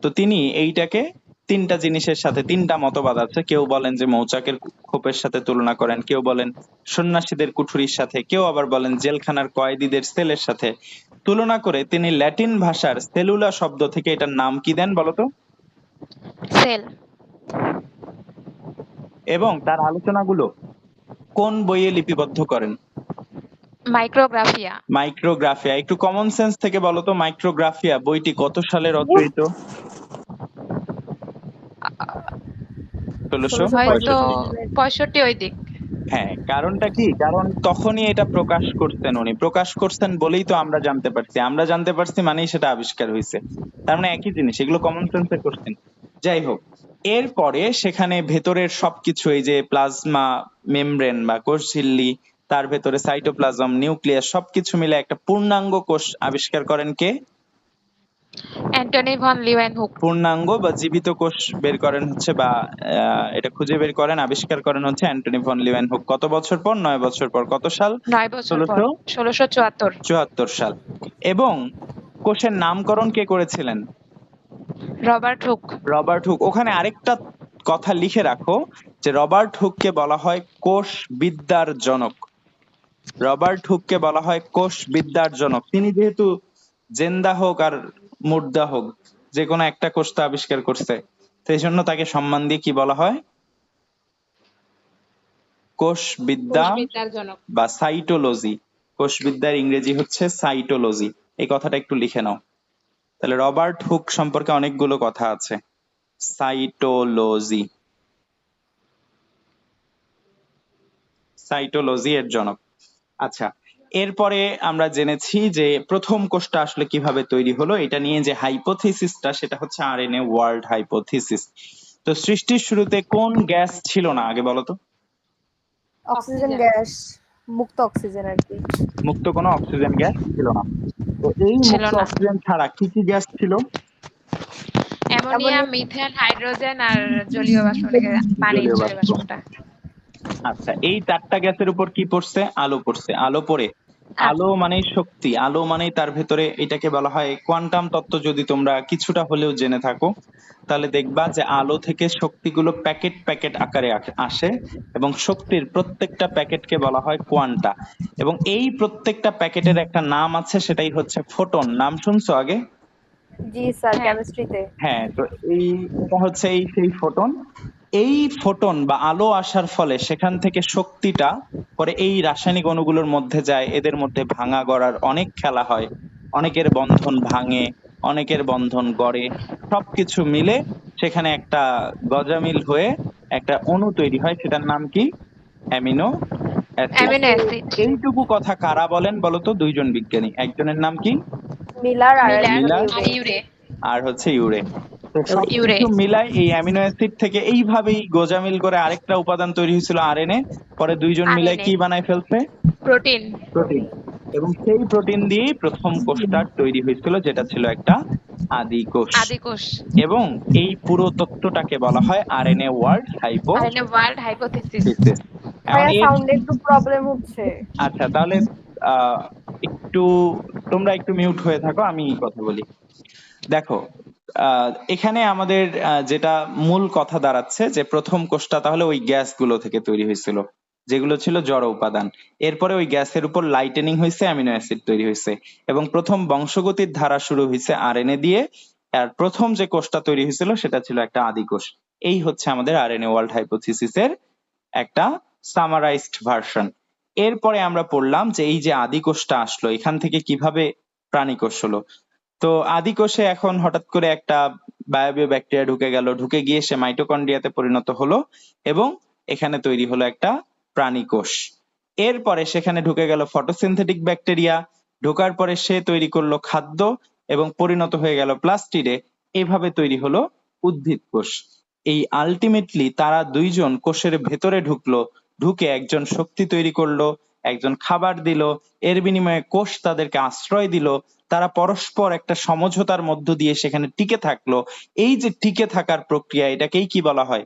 তো তিনি এইটাকে 3টা জিনিসের সাথে, 3টা মতবাদ আছে। কেউ বলেন যে মৌচাকের খোপের সাথে তুলনা করেন, কেউ বলেন সন্ন্যাসীদের কুঠুরির সাথে, কেউ আবার বলেন জেলখানার কয়েদিদের সেলের সাথে। তুলনা করে তিনি ল্যাটিন ভাষার সেলুলা শব্দ থেকে এটার নাম কি দেন বলতো?
সেল।
এবং তার আলোচনাগুলো কোন বইয়ে লিপিবদ্ধ করেন?
মাইক্রোগ্রাফিয়া।
মাইক্রোগ্রাফিয়া। একটু কমন সেন্স থেকে বলতো, মাইক্রোগ্রাফিয়া বইটি কত সালে রচিত?
হয়তো
1665।
65 ওই দিক।
হ্যাঁ, কারণটা কি? কারণ তখনই এটা প্রকাশ করছেন উনি। প্রকাশ করছেন বলেই তো আমরা জানতে পারছি। আমরা জানতে পারছি মানেই সেটা আবিষ্কার হয়েছে। তার মানে একই জিনিস, এগুলো কমন সেন্সে করছেন। যাই হোক, এরপরে সেখানে ভেতরের সবকিছু, এই যে প্লাজমা মেমব্রেন বা কোষঝিল্লি, তার ভেতরে সাইটোপ্লাজম, নিউক্লিয়াস, সবকিছু মিলে একটা পূর্ণাঙ্গ কোষ আবিষ্কার করেন কে?
Antony van Leeuwenhoek.
পূর্ণাঙ্গ বা জীবিত কোষ বের করেন হচ্ছে, বা এটা খুঁজে বের করেন, আবিষ্কার করেন হচ্ছে অ্যান্টনি ভন লিউয়েনহুক। কত বছর পর? 9 বছর পর। কত সাল?
9 বছর পর 1674।
1674 সাল। এবং কোষের নামকরণ কে করেছিলেন?
Robert Hooke.
Robert hook. ওখানে আরেকটা কথা লিখে রাখো যে রবার্ট হুককে বলা হয় কোষ বিদ্যার জনক। রবার্ট হুককে বলা হয় কোষ বিদ্যার জনক। তিনি যেহেতু জেন্দা হোক আর মুর্দা হোক, যে কোনো একটা কোষ তো আবিষ্কার করছে, সেই জন্য তাকে সম্মান দিয়ে কি বলা হয়? কোষ বিদ্যা
কোষবিদ্যার জনক।
বা সাইটোলজি। কোষ বিদ্যার ইংরেজি হচ্ছে সাইটোলজি। এই কথাটা একটু লিখে নাও। তাহলে রবার্ট হুক সম্পর্কে অনেকগুলো কথা আছে। সাইটোলজি, সাইটোলজি এর জনক। আচ্ছা, এরপরে আমরা জেনেছি যে প্রথম কোষটা আসলে কিভাবে তৈরি হলো। এটা নিয়ে যে হাইপোথিসিসটা, সেটা হচ্ছে আরএনএ ওয়ার্ল্ড হাইপোথিসিস। তো সৃষ্টির শুরুতে কোন গ্যাস ছিল না আগে বলো তো?
অক্সিজেন গ্যাস, মুক্ত অক্সিজেন আর কি।
মুক্ত কোনো অক্সিজেন গ্যাস ছিল না। তো এই
ছিল
মুক্ত
না।
অক্সিজেন ছাড়া কি কি গ্যাস ছিল?
অ্যামোনিয়া, মিথেন, হাইড্রোজেন আর জলীয় বাষ্প, থেকে পানির
জলীয়
জলীয়
বাষ্প।
বাষ্পটা।
আচ্ছা, এই চারটা গ্যাসের উপর কি পড়ছে? আলো পড়ছে। আলো পড়ে, আলো মানেই শক্তি, আলো মানেই তার ভেতরে, এটাকে বলা হয় কোয়ান্টাম তত্ত্ব। যদি তোমরা কিছুটা হলেও জেনে থাকো, তাহলে দেখবা যে আলো থেকে শক্তিগুলো প্যাকেট প্যাকেট আকারে আসে, এবং শক্তির প্রত্যেকটা প্যাকেটকে বলা হয় কোয়ান্টা। এবং এই প্রত্যেকটা প্যাকেটের একটা নাম আছে, সেটাই হচ্ছে ফোটন। নাম শুনছো আগে?
জি স্যার,
হ্যাঁ।
কেমিস্ট্রিতে।
হ্যাঁ, তো এটা হচ্ছে এই সেই ফোটন। এই ফোটন বা আলো আসার ফলে সেখান থেকে শক্তিটা পরে এই রাসায়নিক অণুগুলোর মধ্যে যায়, এদের মধ্যে ভাঙা গড়ার অনেক খেলা হয়। অনেকের বন্ধন ভাঙে, অনেকের বন্ধন গড়ে, সবকিছু মিলে সেখানে একটা গজামিল হয়ে একটা অণু তৈরি হয়। সেটার নাম কি? Amino acid.
Amino acid.
এইটুকু কথা কারা বলেন বলতো? দুইজন বিজ্ঞানী। একজনের নাম কি?
মিলার আর
মিলার
মিলার।
আর ইউরে।
আর হচ্ছে ইউরে। তো
ইউরে।
সবকিছু মিলাই এই অ্যামিনো অ্যাসিড থেকে এইভাবেই গোজামিল করে আরেকটা উপাদান তৈরি হয়েছিল আরএনএ। পরে দুইজন মিলাই
আরএনএ।
কি বানায় ফেলছে?
প্রোটিন।
প্রোটিন। এবং সেই প্রোটিন দিয়েই প্রথম কোষটা তৈরি হয়েছিল, যেটা ছিল একটা আদি কোষ।
আদি কোষ।
এবং এই পুরো তত্ত্বটাকে বলা হয় RNA world
RNA world hypothesis.
Hypothesis. এখন
ভাইয়া
এর,
সাউন্ডে একটু প্রবলেম হচ্ছে।
আচ্ছা তাহলে আহ একটু তোমরা একটু মিউট হয়ে থাকো, আমি কথা বলি। দেখো, এখানে আমাদের যেটা মূল কথা দাঁড়াচ্ছে যে প্রথম কোষটা তাহলে ওই গ্যাসগুলো থেকে তৈরি হয়েছিল, যেগুলো ছিল জড় উপাদান। এরপরে ওই গ্যাসের উপর লাইটেনিং হয়েছে, অ্যামিনো অ্যাসিড তৈরি হয়েছে, এবং প্রথম বংশগতির ধারা শুরু হয়েছে আরএনএ দিয়ে। আর প্রথম যে কোষটা তৈরি হয়েছিল সেটা ছিল একটা আদি কোষ। এই হচ্ছে আমাদের আরএনএ ওয়ার্ল্ড হাইপোথিসিসের একটা সামারাইজড ভার্সন। এরপরে আমরা পড়লাম যে এই যে আদি কোষটা আসলো, এখান থেকে কিভাবে প্রাণী কোষ হলো। তো আদি কোষে এখন হঠাৎ করে একটা বায়োবিও ব্যাকটেরিয়া ঢুকে গেল, ঢুকে গিয়ে সে মাইটোকন্ড্রিয়াতে পরিণত হলো, এবং এখানে তৈরি হলো একটা প্রাণী কোষ। এরপরে সেখানে ঢুকে গেল ফটোসিনথেটিক ব্যাকটেরিয়া, ঢোকার পরে সে তৈরি করলো খাদ্য এবং পরিণত হয়ে গেল প্লাস্টিডে। এভাবে তৈরি হলো উদ্ভিদ কোষ। এই আলটিমেটলি তারা দুইজন কোষের ভেতরে ঢুকলো, ঢুকে একজন শক্তি তৈরি করলো, একজন খাবার দিল, এর বিনিময়ে কোষ তাদেরকে আশ্রয় দিল। তারা পরস্পর একটা সমঝোতার মধ্য দিয়ে সেখানে টিকে থাকলো। এই যে টিকে থাকার প্রক্রিয়া, এটাকেই কি বলা হয়?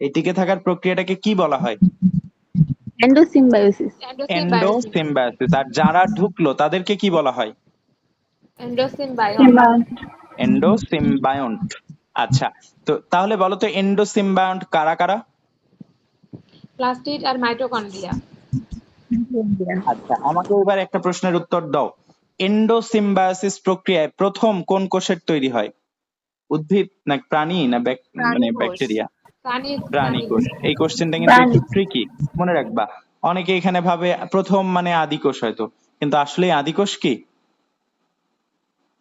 এই টিকে থাকার প্রক্রিয়াটাকে কি বলা হয়?
এন্ডোসিম্বায়োসিস।
এন্ডোসিম্বায়োসিস।
এন্ডোসিম্বায়োসিস। আর যারা ঢুকলো তাদেরকে কি বলা হয়?
এন্ডোসিম্বায়ন।
এন্ডোসিম্বায়ন্ট। আচ্ছা, তো তাহলে বলো তো এন্ডোসিম্বায়ন্ট কারা কারা?
প্লাস্টিড আর মাইটোকন্ড্রিয়া।
আচ্ছা, আমাকে এবার একটা প্রশ্নের উত্তর দাও। এন্ডোসিম্বায়োসিস প্রক্রিয়ায় প্রথম কোন কোষের তৈরি হয়? উদ্ভিদ না প্রাণী না
প্রাণী
মানে
কোষ।
ব্যাকটেরিয়া?
প্রাণী
প্রাণী
প্রাণী
কোষ। এই কোশ্চেনটা কিন্তু
প্রাণী।
একটু ট্রিকি, মনে রাখবা। অনেকে এখানে ভাবে প্রথম মানে আদি কোষ হয়তো, কিন্তু আসলে আদি কোষ কি?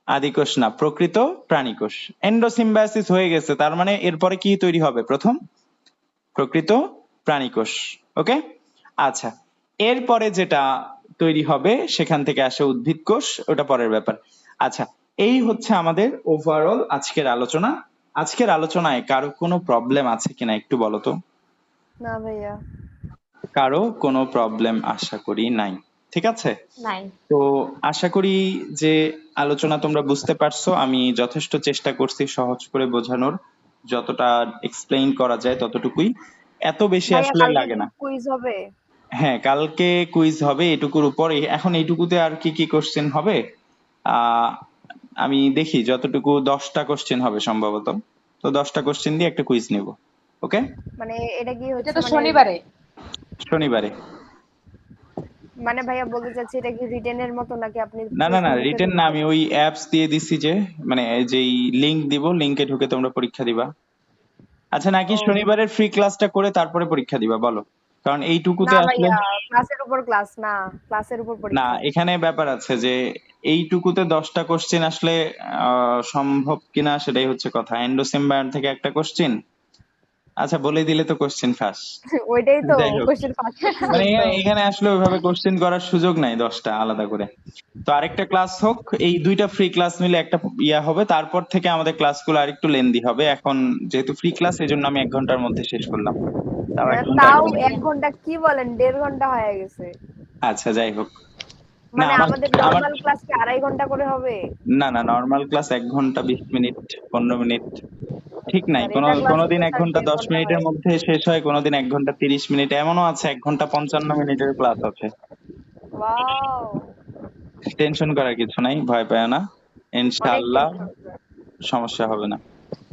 আদি কোষ না, প্রকৃত প্রাণী কোষ। এন্ডোসিম্বায়োসিস হয়ে গেছে, তার মানে এরপরে কি তৈরি হবে? প্রথম প্রকৃত প্রাণী কোষ। ওকে, আচ্ছা। এরপরে যেটা তৈরি হবে সেখান থেকে আসে উদ্ভিদ কোষ, ওটা পরের ব্যাপার। আচ্ছা, এই হচ্ছে আমাদের ওভারঅল আজকের আলোচনা। আজকের আলোচনায় কারো কোনো প্রবলেম আছে কিনা একটু বলো তো।
না ভাইয়া।
কারো কোনো প্রবলেম আশা করি নাই, ঠিক আছে।
নাই।
তো আশা করি যে আলোচনা তোমরা বুঝতে পারছো। আমি যথেষ্ট চেষ্টা করছি সহজ করে বোঝানোর, যতটা এক্সপ্লেইন করা যায় ততটুকুই, এত বেশি
ভাইয়া
আসলে
কালকে
লাগে
কি
না।
কুইজ হবে?
হ্যাঁ, কালকে কুইজ হবে এটুকুর উপর। এখন এইটুকুতে আর কি কি কোশ্চেন হবে? আহ আমি দেখি, যতটুকু 10টা কোশ্চেন হবে সম্ভবত। তো 10টা কোশ্চেন দিয়ে একটা কুইজ নেব। ওকে,
মানে এটা কি
এটা
হচ্ছে
তো
মানে
শনিবারে।
শনিবারে।
মানে ভাইয়া বলতে চাচ্ছি এটা কি রিটেনের মতো নাকি আপনি
না না
প্রশ্ন
না,
মুখে
রিটেন না,
ধরবেন?
আমি ওই অ্যাপস দিয়ে দিছি যে, মানে যেই লিংক দিব, লিংকে ঢুকে তোমরা পরীক্ষা দিবা। আচ্ছা, নাকি
ও
শনিবারের ফ্রি ক্লাসটা করে তারপরে পরীক্ষা দিবা বলো? কারণ
না
এইটুকুতে আসলে
ভাইয়া, ক্লাসের উপর ক্লাস না, ক্লাসের উপর
না,
পরীক্ষা।
এখানে ব্যাপার আছে যে এইটুকুতে 10টা কোশ্চেন আসলে সম্ভব কিনা সেটাই হচ্ছে কথা। এন্ডোসিম্বায়ন থেকে একটা কোশ্চেন, আচ্ছা বলে দিলে তো কোশ্চেন ফাঁস।
ওইটাই তো
যাই হোক,
কোশ্চেন ফার্স্ট
মানে
করছিলেন তো।
এখানে আসলে ওইভাবে কোশ্চেন করার সুযোগ নাই 10টা আলাদা করে। তো আরেকটা ক্লাস হোক, এই 2টা ফ্রি ক্লাস মিলে একটা ইয়া হবে, তারপর থেকে আমাদের ক্লাসগুলো আরেকটু লেন্দি হবে। এখন যেহেতু ফ্রি ক্লাস, এই জন্য আমি 1 ঘন্টার মধ্যে শেষ করলাম। তাও 1 ঘন্টা
তাও
একদম।
1 ঘন্টা কি বলেন, 1.5 ঘন্টা হয়ে গেছে।
আচ্ছা, যাই হোক। না,
মানে
আমার
আমাদের
আমার
নর্মাল ক্লাস কি 2.5 ঘন্টা করে হবে?
না না, নর্মাল ক্লাস 1 ঘন্টা 20 মিনিট, 15 মিনিট, ঠিক নাই।
স্যার এটা ক্লাসে
কোনোদিন
তো স্যার
1 ঘন্টা 10
1.5 ঘন্টা
মিনিটের
হয়ে
মধ্যে শেষ হয়, কোনোদিন 1 ঘন্টা 30 মিনিট, এমনও আছে 1 ঘন্টা 55 মিনিটের ক্লাস আছে।
ওয়াও,
টেনশন করার কিছু নাই, ভয় পায় না,
অনেক
ইনশাআল্লাহ
টেনশন।
সমস্যা হবে না।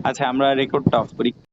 আচ্ছা, আমরা রেকর্ডটা অফ করি।